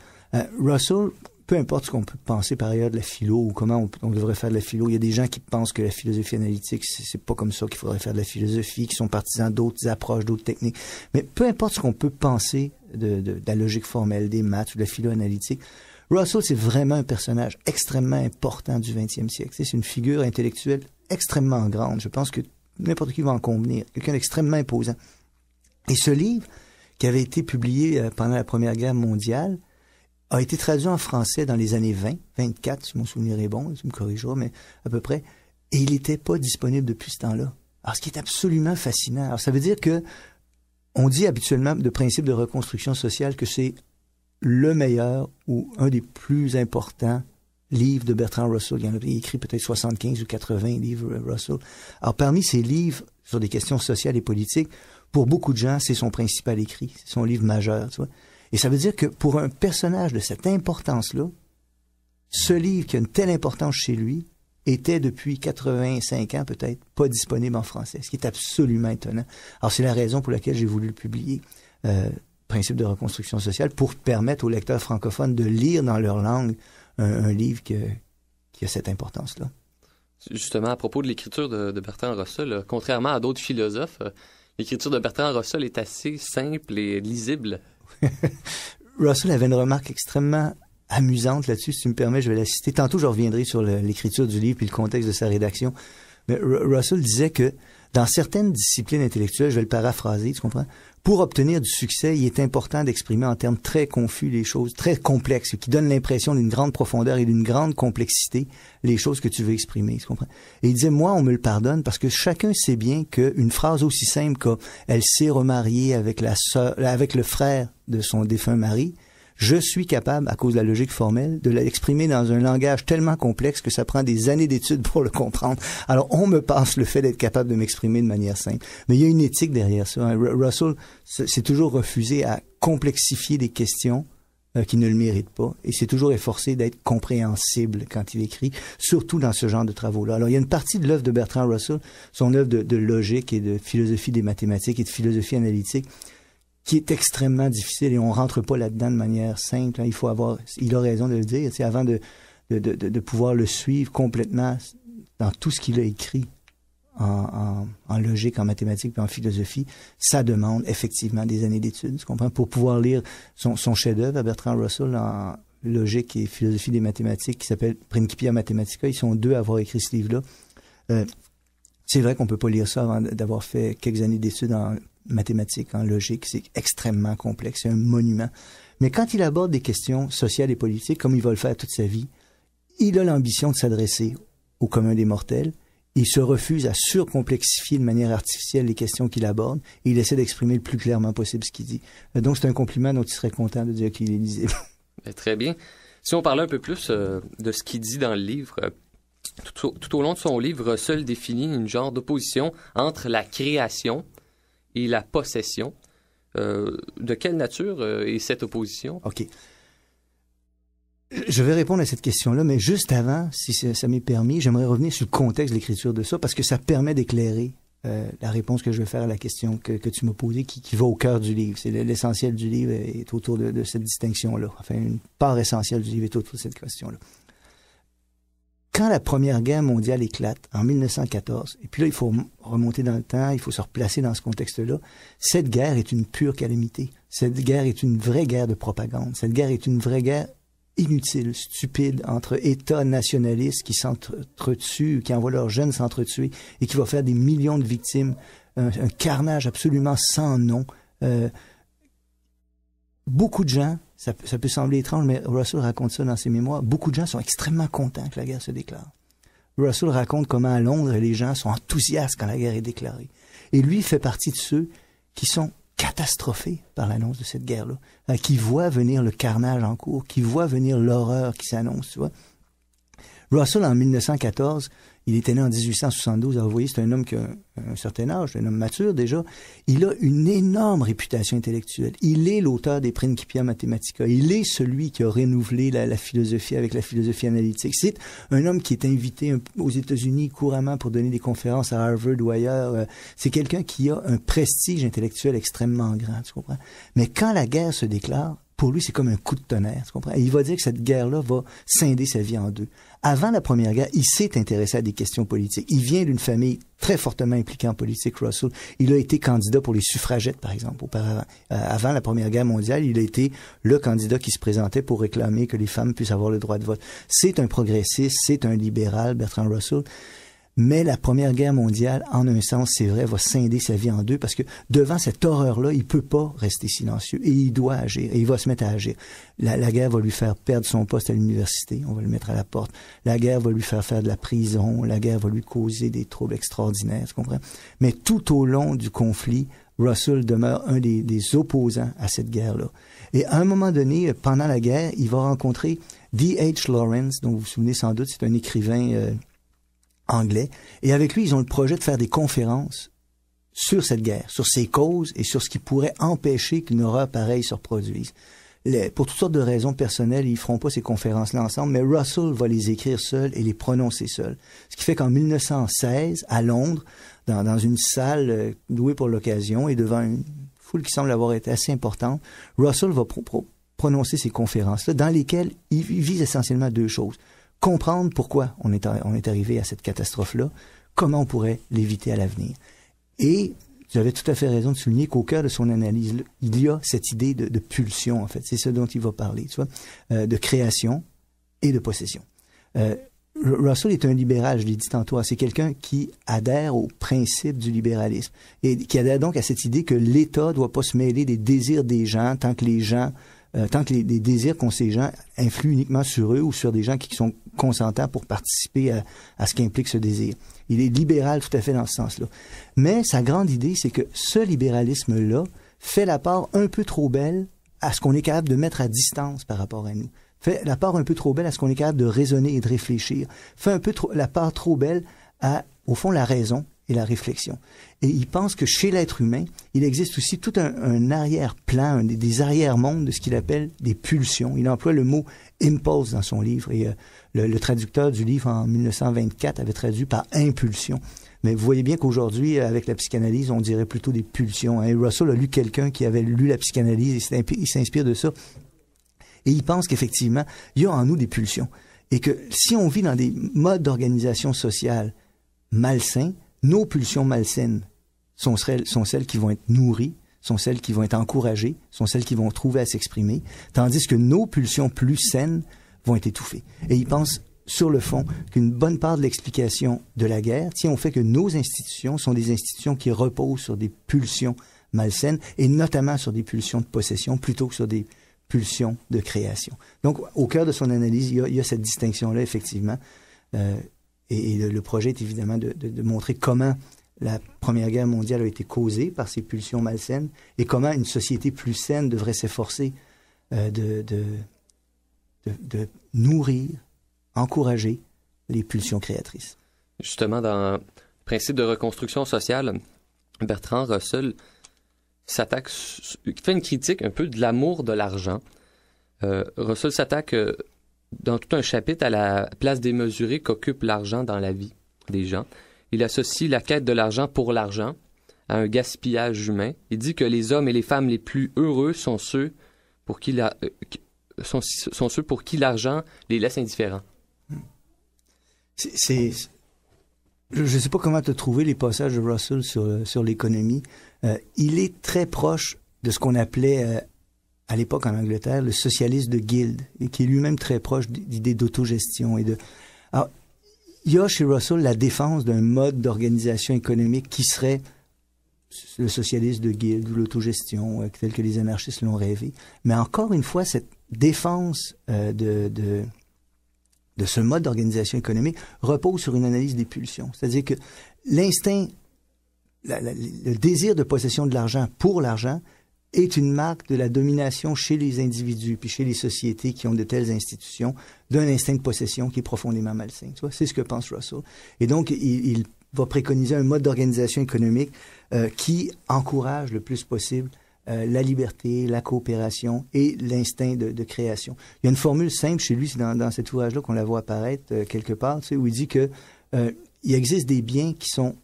Russell, peu importe ce qu'on peut penser par ailleurs de la philo ou comment on devrait faire de la philo, il y a des gens qui pensent que la philosophie analytique, c'est pas comme ça qu'il faudrait faire de la philosophie, qui sont partisans d'autres approches, d'autres techniques. Mais peu importe ce qu'on peut penser de la logique formelle, des maths ou de la philo analytique, Russell, c'est vraiment un personnage extrêmement important du 20e siècle. C'est une figure intellectuelle extrêmement grande. Je pense que n'importe qui va en convenir. Quelqu'un d'extrêmement imposant. Et ce livre, qui avait été publié pendant la Première Guerre mondiale, a été traduit en français dans les années 24, si mon souvenir est bon, tu me corrigeras, mais à peu près. Et il n'était pas disponible depuis ce temps-là. Alors, ce qui est absolument fascinant. Alors, ça veut dire que on dit habituellement de principe de reconstruction sociale que c'est le meilleur ou un des plus importants livres de Bertrand Russell. Il y en a écrit peut-être 75 ou 80 livres, Russell. Alors, parmi ces livres sur des questions sociales et politiques, pour beaucoup de gens, c'est son principal écrit, c'est son livre majeur, tu vois. Et ça veut dire que pour un personnage de cette importance-là, ce livre qui a une telle importance chez lui était depuis 85 ans peut-être pas disponible en français, ce qui est absolument étonnant. Alors c'est la raison pour laquelle j'ai voulu le publier, Principe de reconstruction sociale, pour permettre aux lecteurs francophones de lire dans leur langue un livre qui a cette importance-là. Justement, à propos de l'écriture de Bertrand Russell, contrairement à d'autres philosophes, l'écriture de Bertrand Russell est assez simple et lisible. Russell avait une remarque extrêmement amusante là-dessus, si tu me permets, je vais la citer. Tantôt, je reviendrai sur l'écriture du livre et le contexte de sa rédaction. Mais Russell disait que dans certaines disciplines intellectuelles, je vais le paraphraser, tu comprends? Pour obtenir du succès, il est important d'exprimer en termes très confus les choses, très complexes, qui donnent l'impression d'une grande profondeur et d'une grande complexité les choses que tu veux exprimer, tu comprends? Et il disait, moi, on me le pardonne parce que chacun sait bien qu'une phrase aussi simple qu'elle s'est remariée avec avec le frère de son défunt mari, je suis capable, à cause de la logique formelle, de l'exprimer dans un langage tellement complexe que ça prend des années d'études pour le comprendre. Alors, on me passe le fait d'être capable de m'exprimer de manière simple. Mais il y a une éthique derrière ça. Hein. Russell s'est toujours refusé à complexifier des questions qui ne le méritent pas. Et s'est toujours efforcé d'être compréhensible quand il écrit, surtout dans ce genre de travaux-là. Alors, il y a une partie de l'œuvre de Bertrand Russell, son œuvre de logique et de philosophie des mathématiques et de philosophie analytique, qui est extrêmement difficile et on rentre pas là-dedans de manière simple. Hein. Il a raison de le dire, avant de pouvoir le suivre complètement dans tout ce qu'il a écrit en logique, en mathématiques et en philosophie, ça demande effectivement des années d'études, tu comprends? Pour pouvoir lire son chef-d'œuvre à Bertrand Russell en logique et philosophie des mathématiques qui s'appelle Principia Mathematica, ils sont deux à avoir écrit ce livre-là. C'est vrai qu'on peut pas lire ça avant d'avoir fait quelques années d'études en mathématiques, en logique, c'est extrêmement complexe, c'est un monument. Mais quand il aborde des questions sociales et politiques, comme il va le faire toute sa vie, il a l'ambition de s'adresser au commun des mortels, il se refuse à surcomplexifier de manière artificielle les questions qu'il aborde, et il essaie d'exprimer le plus clairement possible ce qu'il dit. Donc c'est un compliment dont il serait content de dire qu'il est lisible. Très bien. Si on parlait un peu plus de ce qu'il dit dans le livre, tout au long de son livre, Russell définit une genre d'opposition entre la création et la possession. De quelle nature est cette opposition? OK. Je vais répondre à cette question-là, mais juste avant, si ça m'est permis, j'aimerais revenir sur le contexte de l'écriture de ça, parce que ça permet d'éclairer la réponse que je vais faire à la question que tu m'as posée, qui va au cœur du livre. C'est l'essentiel du livre est autour de cette distinction-là. Enfin, une part essentielle du livre est autour de cette question-là. Quand la Première Guerre mondiale éclate, en 1914, et puis là, il faut remonter dans le temps, il faut se replacer dans ce contexte-là, cette guerre est une pure calamité. Cette guerre est une vraie guerre de propagande. Cette guerre est une vraie guerre inutile, stupide, entre États nationalistes qui s'entretuent, qui envoient leurs jeunes s'entretuer et qui va faire des millions de victimes, un carnage absolument sans nom. Beaucoup de gens, ça peut sembler étrange, mais Russell raconte ça dans ses mémoires, beaucoup de gens sont extrêmement contents que la guerre se déclare. Russell raconte comment à Londres, les gens sont enthousiastes quand la guerre est déclarée. Et lui fait partie de ceux qui sont catastrophés par l'annonce de cette guerre-là, qui voient venir le carnage en cours, qui voient venir l'horreur qui s'annonce, tu vois. Russell, en 1914, il était né en 1872. Alors, vous voyez, c'est un homme qui a un certain âge, un homme mature déjà. Il a une énorme réputation intellectuelle. Il est l'auteur des Principia Mathematica. Il est celui qui a renouvelé la philosophie avec la philosophie analytique. C'est un homme qui est invité aux États-Unis couramment pour donner des conférences à Harvard ou ailleurs. C'est quelqu'un qui a un prestige intellectuel extrêmement grand, tu comprends? Mais quand la guerre se déclare, pour lui, c'est comme un coup de tonnerre, tu comprends? Et il va dire que cette guerre-là va scinder sa vie en deux. Avant la Première Guerre, il s'est intéressé à des questions politiques. Il vient d'une famille très fortement impliquée en politique, Russell. Il a été candidat pour les suffragettes, par exemple, auparavant. Avant la Première Guerre mondiale, il a été le candidat qui se présentait pour réclamer que les femmes puissent avoir le droit de vote. C'est un progressiste, c'est un libéral, Bertrand Russell. Mais la Première Guerre mondiale, en un sens, c'est vrai, va scinder sa vie en deux parce que devant cette horreur-là, il peut pas rester silencieux et il doit agir et il va se mettre à agir. La guerre va lui faire perdre son poste à l'université, on va le mettre à la porte. La guerre va lui faire faire de la prison, la guerre va lui causer des troubles extraordinaires, tu comprends? Mais tout au long du conflit, Russell demeure un des opposants à cette guerre-là. Et à un moment donné, pendant la guerre, il va rencontrer D.H. Lawrence, dont vous vous souvenez sans doute, c'est un écrivain anglais, et avec lui, ils ont le projet de faire des conférences sur cette guerre, sur ses causes et sur ce qui pourrait empêcher qu'une horreur pareille se reproduise. Pour toutes sortes de raisons personnelles, ils feront pas ces conférences-là ensemble, mais Russell va les écrire seul et les prononcer seul. Ce qui fait qu'en 1916, à Londres, dans une salle louée pour l'occasion et devant une foule qui semble avoir été assez importante, Russell va prononcer ces conférences-là dans lesquelles il vise essentiellement deux choses. Comprendre pourquoi on est arrivé à cette catastrophe-là, comment on pourrait l'éviter à l'avenir. Et j'avais tout à fait raison de souligner qu'au cœur de son analyse, il y a cette idée de pulsion, en fait. C'est ce dont il va parler, tu vois, de création et de possession. Russell est un libéral, je l'ai dit tantôt, c'est quelqu'un qui adhère au principe du libéralisme et qui adhère donc à cette idée que l'État doit pas se mêler des désirs des gens tant que les désirs qu'ont ces gens influent uniquement sur eux ou sur des gens qui sont consentants pour participer à ce qu'implique ce désir. Il est libéral tout à fait dans ce sens-là. Mais sa grande idée, c'est que ce libéralisme-là fait la part un peu trop belle à ce qu'on est capable de mettre à distance par rapport à nous. Fait la part un peu trop belle à ce qu'on est capable de raisonner et de réfléchir. Fait un peu la part trop belle à, au fond, la raison et la réflexion. Et il pense que chez l'être humain, il existe aussi tout un arrière-plan, des arrière-mondes de ce qu'il appelle des pulsions. Il emploie le mot « impulse » dans son livre et le traducteur du livre en 1924 avait traduit par « impulsion ». Mais vous voyez bien qu'aujourd'hui, avec la psychanalyse, on dirait plutôt des pulsions. Et Russell a lu quelqu'un qui avait lu la psychanalyse et il s'inspire de ça. Et il pense qu'effectivement, il y a en nous des pulsions. Et que si on vit dans des modes d'organisation sociale malsains, nos pulsions malsaines sont celles qui vont être nourries, sont celles qui vont être encouragées, sont celles qui vont trouver à s'exprimer, tandis que nos pulsions plus saines vont être étouffées. Et il pense, sur le fond, qu'une bonne part de l'explication de la guerre tient au fait que nos institutions sont des institutions qui reposent sur des pulsions malsaines, et notamment sur des pulsions de possession, plutôt que sur des pulsions de création. Donc, au cœur de son analyse, il y a cette distinction-là, effectivement. Et le projet est évidemment de montrer comment la Première Guerre mondiale a été causée par ces pulsions malsaines et comment une société plus saine devrait s'efforcer de nourrir, encourager les pulsions créatrices. Justement, dans le principe de reconstruction sociale, Bertrand Russell fait une critique un peu de l'amour de l'argent. Russell s'attaque dans tout un chapitre à la place démesurée qu'occupe l'argent dans la vie des gens. Il associe la quête de l'argent pour l'argent à un gaspillage humain. Il dit que les hommes et les femmes les plus heureux sont ceux pour qui l'argent les laisse indifférents. Je ne sais pas comment tu as trouvé les passages de Russell sur l'économie. Il est très proche de ce qu'on appelait à l'époque en Angleterre le socialisme de guilde, et qui est lui-même très proche d'idées d'autogestion. Alors, il y a chez Russell la défense d'un mode d'organisation économique qui serait le socialisme de guilde ou l'autogestion, tel que les anarchistes l'ont rêvé. Mais encore une fois, cette défense de ce mode d'organisation économique repose sur une analyse des pulsions. C'est-à-dire que l'instinct, le désir de possession de l'argent pour l'argent est une marque de la domination chez les individus puis chez les sociétés qui ont de telles institutions d'un instinct de possession qui est profondément malsain. Tu vois, c'est ce que pense Russell. Et donc, il va préconiser un mode d'organisation économique qui encourage le plus possible la liberté, la coopération et l'instinct de création. Il y a une formule simple chez lui, c'est dans cet ouvrage-là qu'on la voit apparaître quelque part, tu sais, où il dit que il existe des biens qui sont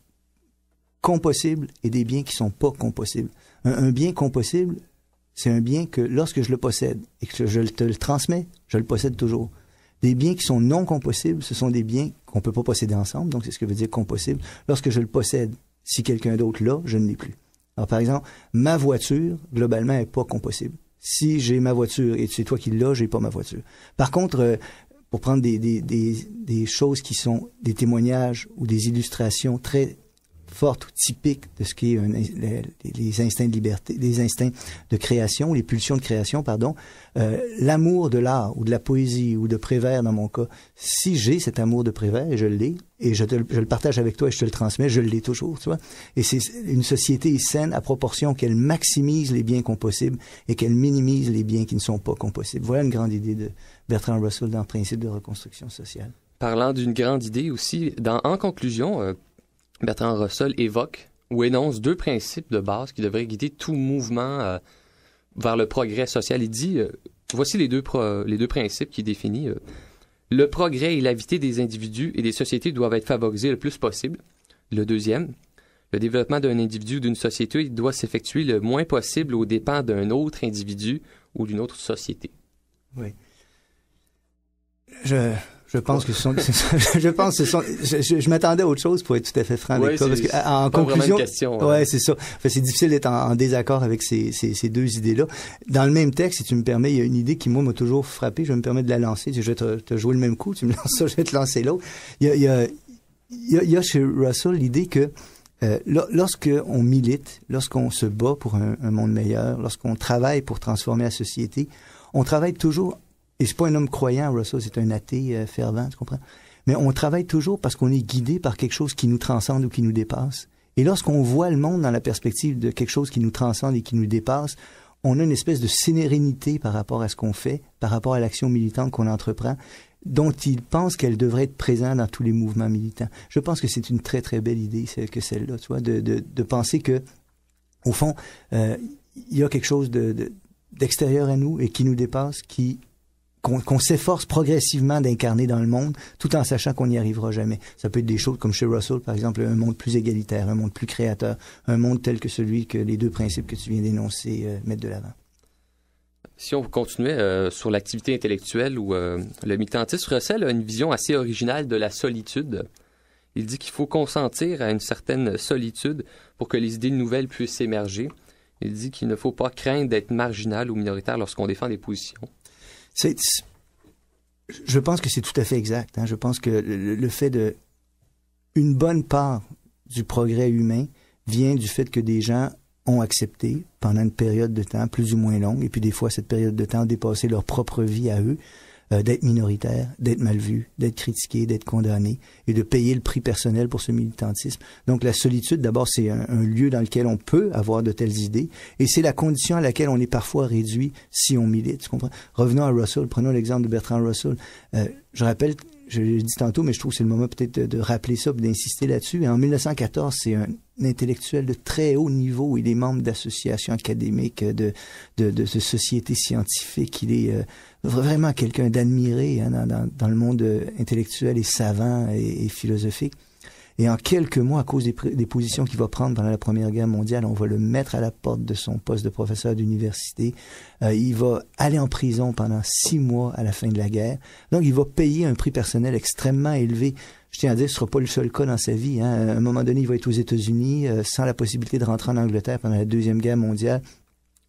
compossibles et des biens qui sont pas compossibles. Un bien compossible, C'est un bien que lorsque je le possède et que je te le transmets, je le possède toujours. Des biens qui sont non compossibles, ce sont des biens qu'on peut pas posséder ensemble, donc c'est ce que veut dire compossible. Lorsque je le possède, si quelqu'un d'autre l'a, je ne l'ai plus. Alors par exemple, ma voiture, globalement, est pas compossible. Si j'ai ma voiture et c'est toi qui l'as, j'ai pas ma voiture. Par contre, pour prendre des choses qui sont des témoignages ou des illustrations très fortes ou typiques de ce qui est les instincts de liberté, les instincts de création, les pulsions de création, pardon, l'amour de l'art ou de la poésie ou de Prévert dans mon cas, si j'ai cet amour de Prévert et je l'ai, et je le partage avec toi et je te le transmets, je l'ai toujours, tu vois. Et c'est une société saine à proportion qu'elle maximise les biens compossibles et qu'elle minimise les biens qui ne sont pas compossibles. Voilà une grande idée de Bertrand Russell dans le principe de reconstruction sociale. Parlant d'une grande idée aussi, en conclusion, Bertrand Russell évoque ou énonce 2 principes de base qui devraient guider tout mouvement vers le progrès social. Il dit, voici les deux principes qu'il définit. Le progrès et la vitalité des individus et des sociétés doivent être favorisés le plus possible. Le deuxième, le développement d'un individu ou d'une société doit s'effectuer le moins possible aux dépens d'un autre individu ou d'une autre société. Oui. Je pense que je m'attendais à autre chose pour être tout à fait franc avec toi, parce que en conclusion, c'est ça. Enfin, c'est difficile d'être en désaccord avec ces 2 idées-là. Dans le même texte, si tu me permets, il y a une idée qui moi m'a toujours frappé. Je vais me permettre de la lancer. Je vais te jouer le même coup. Tu me lances ça, je vais te lancer l'autre. Il y a chez Russell l'idée que lorsque on milite, lorsqu'on se bat pour un monde meilleur, lorsqu'on travaille pour transformer la société, on travaille toujours. Et c'est pas un homme croyant, Russell, c'est un athée fervent, tu comprends? Mais on travaille toujours parce qu'on est guidé par quelque chose qui nous transcende ou qui nous dépasse. Et lorsqu'on voit le monde dans la perspective de quelque chose qui nous transcende et qui nous dépasse, on a une espèce de sérénité par rapport à ce qu'on fait, par rapport à l'action militante qu'on entreprend, dont il pense qu'elle devrait être présente dans tous les mouvements militants. Je pense que c'est une très, très belle idée que celle-là, tu vois, de penser que, au fond, il y a quelque chose d'extérieur à nous et qui nous dépasse, qu'on s'efforce progressivement d'incarner dans le monde, tout en sachant qu'on n'y arrivera jamais. Ça peut être des choses comme chez Russell, par exemple, un monde plus égalitaire, un monde plus créateur, un monde tel que celui que les 2 principes que tu viens d'énoncer mettent de l'avant. Si on continuait sur l'activité intellectuelle ou le militantisme, Russell a une vision assez originale de la solitude. Il dit qu'il faut consentir à une certaine solitude pour que les idées nouvelles puissent émerger. Il dit qu'il ne faut pas craindre d'être marginal ou minoritaire lorsqu'on défend des positions. Je pense que c'est tout à fait exact. Je pense que le fait une bonne part du progrès humain vient du fait que des gens ont accepté pendant une période de temps plus ou moins longue, et puis des fois cette période de temps a dépassé leur propre vie à eux, d'être minoritaires, d'être mal vus, d'être critiqués, d'être condamnés, et de payer le prix personnel pour ce militantisme. Donc la solitude, d'abord, c'est un lieu dans lequel on peut avoir de telles idées, et c'est la condition à laquelle on est parfois réduit si on milite. Tu comprends? Revenons à Russell, prenons l'exemple de Bertrand Russell. Je rappelle, je l'ai dit tantôt, mais je trouve que c'est le moment peut-être de rappeler ça, d'insister là-dessus. Et en 1914, c'est un intellectuel de très haut niveau. Il est membre d'associations académiques, de sociétés scientifiques. Il est vraiment quelqu'un d'admiré dans le monde intellectuel et savant et philosophique. Et en quelques mois, à cause des positions qu'il va prendre pendant la Première Guerre mondiale, on va le mettre à la porte de son poste de professeur d'université. Il va aller en prison pendant 6 mois à la fin de la guerre. Donc, il va payer un prix personnel extrêmement élevé. Je tiens à dire, ce sera pas le seul cas dans sa vie. À un moment donné, il va être aux États-Unis sans la possibilité de rentrer en Angleterre pendant la Deuxième Guerre mondiale.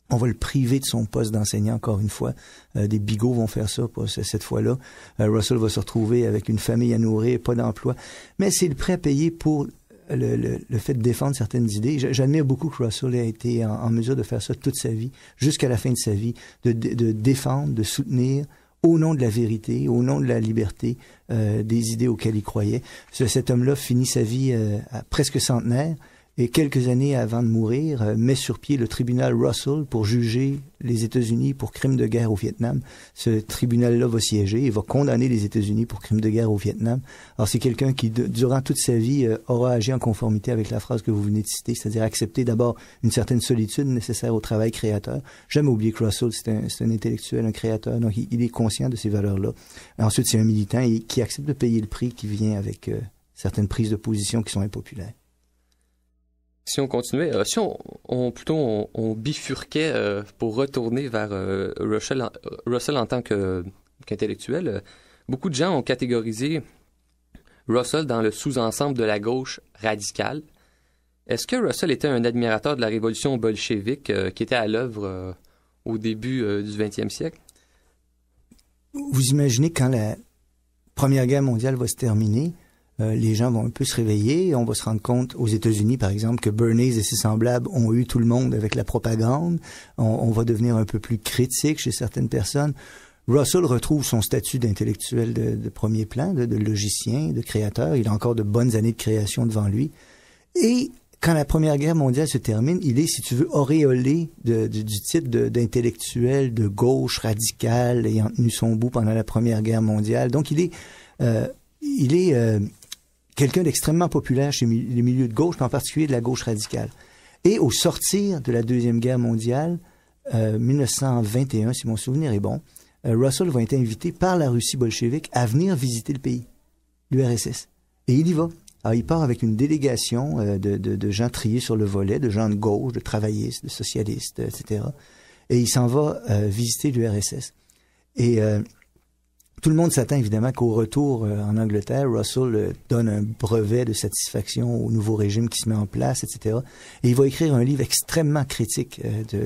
On va le priver de son poste d'enseignant, encore une fois. Des bigots vont faire ça cette fois-là. Russell va se retrouver avec une famille à nourrir, pas d'emploi. Mais c'est le prêt à payer pour le fait de défendre certaines idées. J'admire beaucoup que Russell ait été en mesure de faire ça toute sa vie, jusqu'à la fin de sa vie, de défendre, de soutenir, au nom de la vérité, au nom de la liberté, des idées auxquelles il croyait. Cet homme-là finit sa vie à presque centenaire. Et quelques années avant de mourir, met sur pied le tribunal Russell pour juger les États-Unis pour crimes de guerre au Vietnam. Ce tribunal-là va siéger et va condamner les États-Unis pour crimes de guerre au Vietnam. Alors c'est quelqu'un qui, durant toute sa vie, aura agi en conformité avec la phrase que vous venez de citer, c'est-à-dire accepter d'abord une certaine solitude nécessaire au travail créateur. Jamais oublier que Russell, c'est un intellectuel, un créateur, donc il est conscient de ces valeurs-là. Ensuite, c'est un militant qui accepte de payer le prix qui vient avec certaines prises de position qui sont impopulaires. Si on continuait, si on bifurquait pour retourner vers Russell en tant qu'intellectuel, beaucoup de gens ont catégorisé Russell dans le sous-ensemble de la gauche radicale. Est-ce que Russell était un admirateur de la révolution bolchevique qui était à l'œuvre au début du 20e siècle? Vous imaginez quand la Première Guerre mondiale va se terminer, les gens vont un peu se réveiller. On va se rendre compte, aux États-Unis, par exemple, que Bernays et ses semblables ont eu tout le monde avec la propagande. On va devenir un peu plus critique chez certaines personnes. Russell retrouve son statut d'intellectuel de premier plan, de logicien, de créateur. Il a encore de bonnes années de création devant lui. Et quand la Première Guerre mondiale se termine, il est, si tu veux, auréolé du titre d'intellectuel de gauche radicale ayant tenu son bout pendant la Première Guerre mondiale. Donc, il est quelqu'un d'extrêmement populaire chez les milieux de gauche, mais en particulier de la gauche radicale. Et au sortir de la Deuxième Guerre mondiale, 1921, si mon souvenir est bon, Russell va être invité par la Russie bolchevique à venir visiter le pays, l'URSS. Et il y va. Alors, il part avec une délégation de gens triés sur le volet, de gens de gauche, de travaillistes, de socialistes, etc. Et il s'en va visiter l'URSS. Et tout le monde s'attend évidemment qu'au retour en Angleterre, Russell donne un brevet de satisfaction au nouveau régime qui se met en place, etc. Et il va écrire un livre extrêmement critique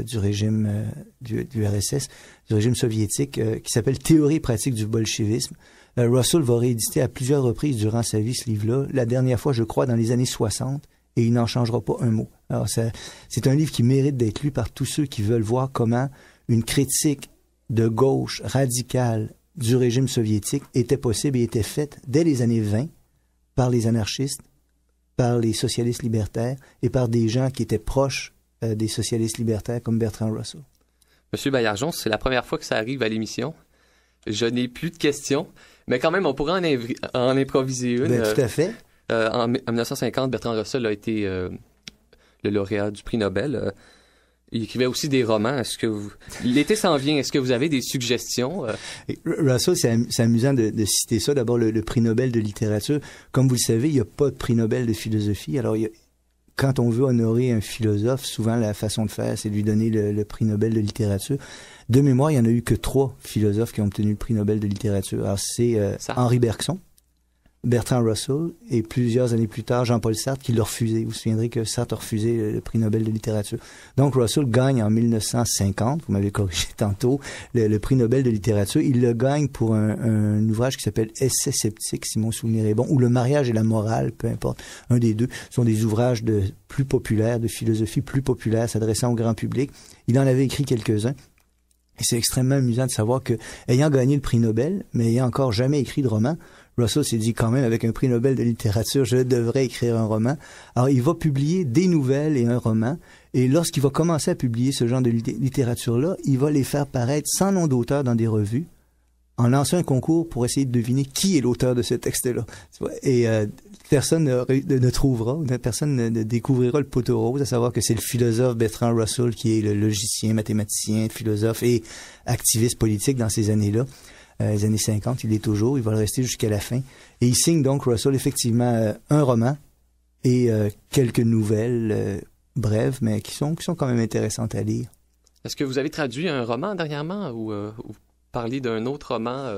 du régime du RSS, du régime soviétique, qui s'appelle Théorie et pratique du bolchevisme. Russell va rééditer à plusieurs reprises durant sa vie ce livre-là, la dernière fois, je crois, dans les années 60, et il n'en changera pas un mot. Alors, c'est un livre qui mérite d'être lu par tous ceux qui veulent voir comment une critique de gauche radicale du régime soviétique était possible et était faite dès les années 20 par les anarchistes, par les socialistes libertaires et par des gens qui étaient proches des socialistes libertaires comme Bertrand Russell. Monsieur Baillargeon, c'est la première fois que ça arrive à l'émission. Je n'ai plus de questions, mais quand même, on pourrait en improviser une. Ben, tout à fait. En 1950, Bertrand Russell a été le lauréat du prix Nobel. Il écrivait aussi des romans. L'été s'en vient, est-ce que vous avez des suggestions? Russell, c'est amusant de citer ça. D'abord, le prix Nobel de littérature. Comme vous le savez, il n'y a pas de prix Nobel de philosophie. Alors, quand on veut honorer un philosophe, souvent la façon de faire, c'est de lui donner le prix Nobel de littérature. De mémoire, il n'y en a eu que 3 philosophes qui ont obtenu le prix Nobel de littérature. Alors, c'est Henri Bergson, Bertrand Russell et plusieurs années plus tard, Jean-Paul Sartre qui l'a refusé. Vous vous souviendrez que Sartre a refusé le prix Nobel de littérature. Donc, Russell gagne en 1950, vous m'avez corrigé tantôt, le prix Nobel de littérature. Il le gagne pour un ouvrage qui s'appelle Essai sceptique, si mon souvenir est bon, ou Le mariage et la morale, peu importe, un des deux. Ce sont des ouvrages plus populaires, de philosophie plus populaire, s'adressant au grand public. Il en avait écrit quelques-uns. Et c'est extrêmement amusant de savoir que, ayant gagné le prix Nobel, mais ayant encore jamais écrit de roman, Russell s'est dit quand même, avec un prix Nobel de littérature, je devrais écrire un roman. Alors, il va publier des nouvelles et un roman. Et lorsqu'il va commencer à publier ce genre de littérature-là, il va les faire paraître sans nom d'auteur dans des revues, en lançant un concours pour essayer de deviner qui est l'auteur de ce texte-là. Et personne ne trouvera, personne ne découvrira le poteau rose, à savoir que c'est le philosophe Bertrand Russell qui est le logicien, mathématicien, philosophe et activiste politique dans ces années-là. Les années 50, il est toujours, il va le rester jusqu'à la fin. Et il signe donc, Russell, effectivement, un roman et quelques nouvelles brèves, mais qui sont quand même intéressantes à lire. Est-ce que vous avez traduit un roman dernièrement ou parlé d'un autre roman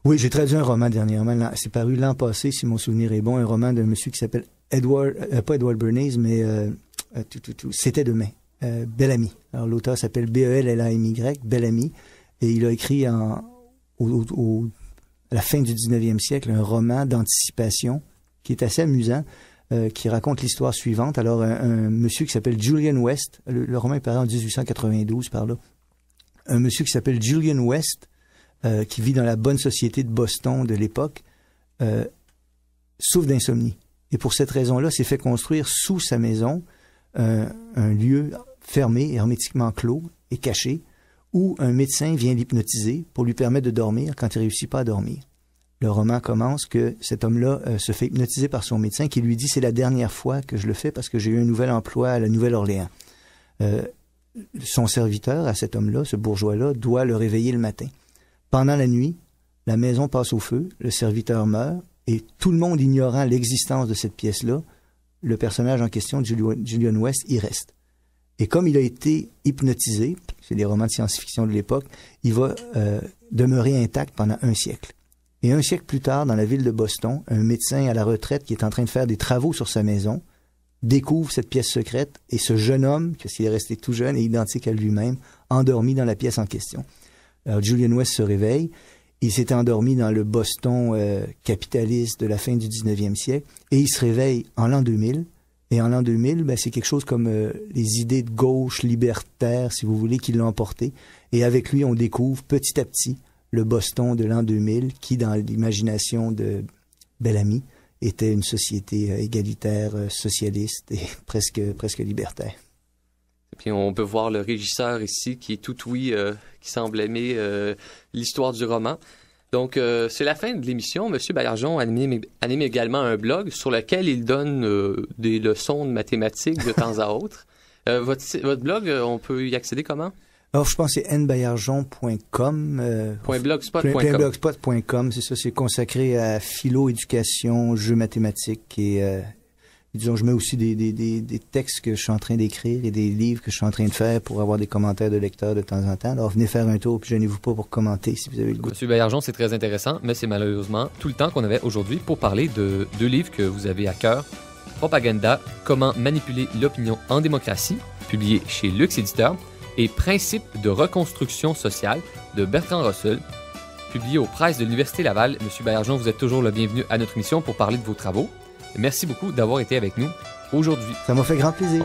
Oui, j'ai traduit un roman dernièrement. C'est paru l'an passé, si mon souvenir est bon, un roman d'un monsieur qui s'appelle pas Edward Bernays, mais C'était demain, Bellamy. Alors, l'auteur s'appelle Bellamy, Bellamy, et il a écrit à la fin du 19e siècle un roman d'anticipation qui est assez amusant, qui raconte l'histoire suivante. Alors, un monsieur qui s'appelle Julian West, le roman est paru en 1892 par là, un monsieur qui s'appelle Julian West, qui vit dans la bonne société de Boston de l'époque, souffre d'insomnie. Et pour cette raison-là, s'est fait construire sous sa maison un lieu fermé, hermétiquement clos et caché, où un médecin vient l'hypnotiser pour lui permettre de dormir quand il ne réussit pas à dormir. Le roman commence que cet homme-là se fait hypnotiser par son médecin qui lui dit « c'est la dernière fois que je le fais parce que j'ai eu un nouvel emploi à la Nouvelle-Orléans ». Son serviteur, à cet homme-là, ce bourgeois-là, doit le réveiller le matin. Pendant la nuit, la maison passe au feu, le serviteur meurt, et tout le monde ignorant l'existence de cette pièce-là, le personnage en question, Julian West, y reste. Et comme il a été hypnotisé, c'est des romans de science-fiction de l'époque, il va demeurer intact pendant 1 siècle. Et 1 siècle plus tard, dans la ville de Boston, un médecin à la retraite qui est en train de faire des travaux sur sa maison découvre cette pièce secrète et ce jeune homme, parce qu'il est resté tout jeune et identique à lui-même, endormi dans la pièce en question. Alors Julian West se réveille. Il s'était endormi dans le Boston capitaliste de la fin du 19e siècle et il se réveille en l'an 2000. Et en l'an 2000, ben, c'est quelque chose comme les idées de gauche libertaire, si vous voulez, qui l'ont emporté. Et avec lui, on découvre petit à petit le Boston de l'an 2000 qui, dans l'imagination de Bellamy, était une société égalitaire, socialiste et presque libertaire. Et puis on peut voir le régisseur ici qui est tout oui, qui semble aimer l'histoire du roman. Donc, c'est la fin de l'émission. Monsieur Baillargeon anime également un blog sur lequel il donne des leçons de mathématiques de temps à autre. Votre blog, on peut y accéder comment? Alors, je pense que c'est nbaillargeon.com. .blogspot.com. C'est ça, c'est consacré à philo, éducation, jeux mathématiques et... disons, je mets aussi des textes que je suis en train d'écrire et des livres que je suis en train de faire pour avoir des commentaires de lecteurs de temps en temps. Alors, venez faire un tour, puis gênez-vous pas pour commenter si vous avez le goût. Monsieur Baillargeon, c'est très intéressant, mais c'est malheureusement tout le temps qu'on avait aujourd'hui pour parler de 2 livres que vous avez à cœur. Propaganda, comment manipuler l'opinion en démocratie, publié chez Lux Éditeur, et Principes de reconstruction sociale de Bertrand Russell, publié aux presses de l'Université Laval. Monsieur Baillargeon, vous êtes toujours le bienvenu à notre émission pour parler de vos travaux. Merci beaucoup d'avoir été avec nous aujourd'hui. Ça m'a fait grand plaisir.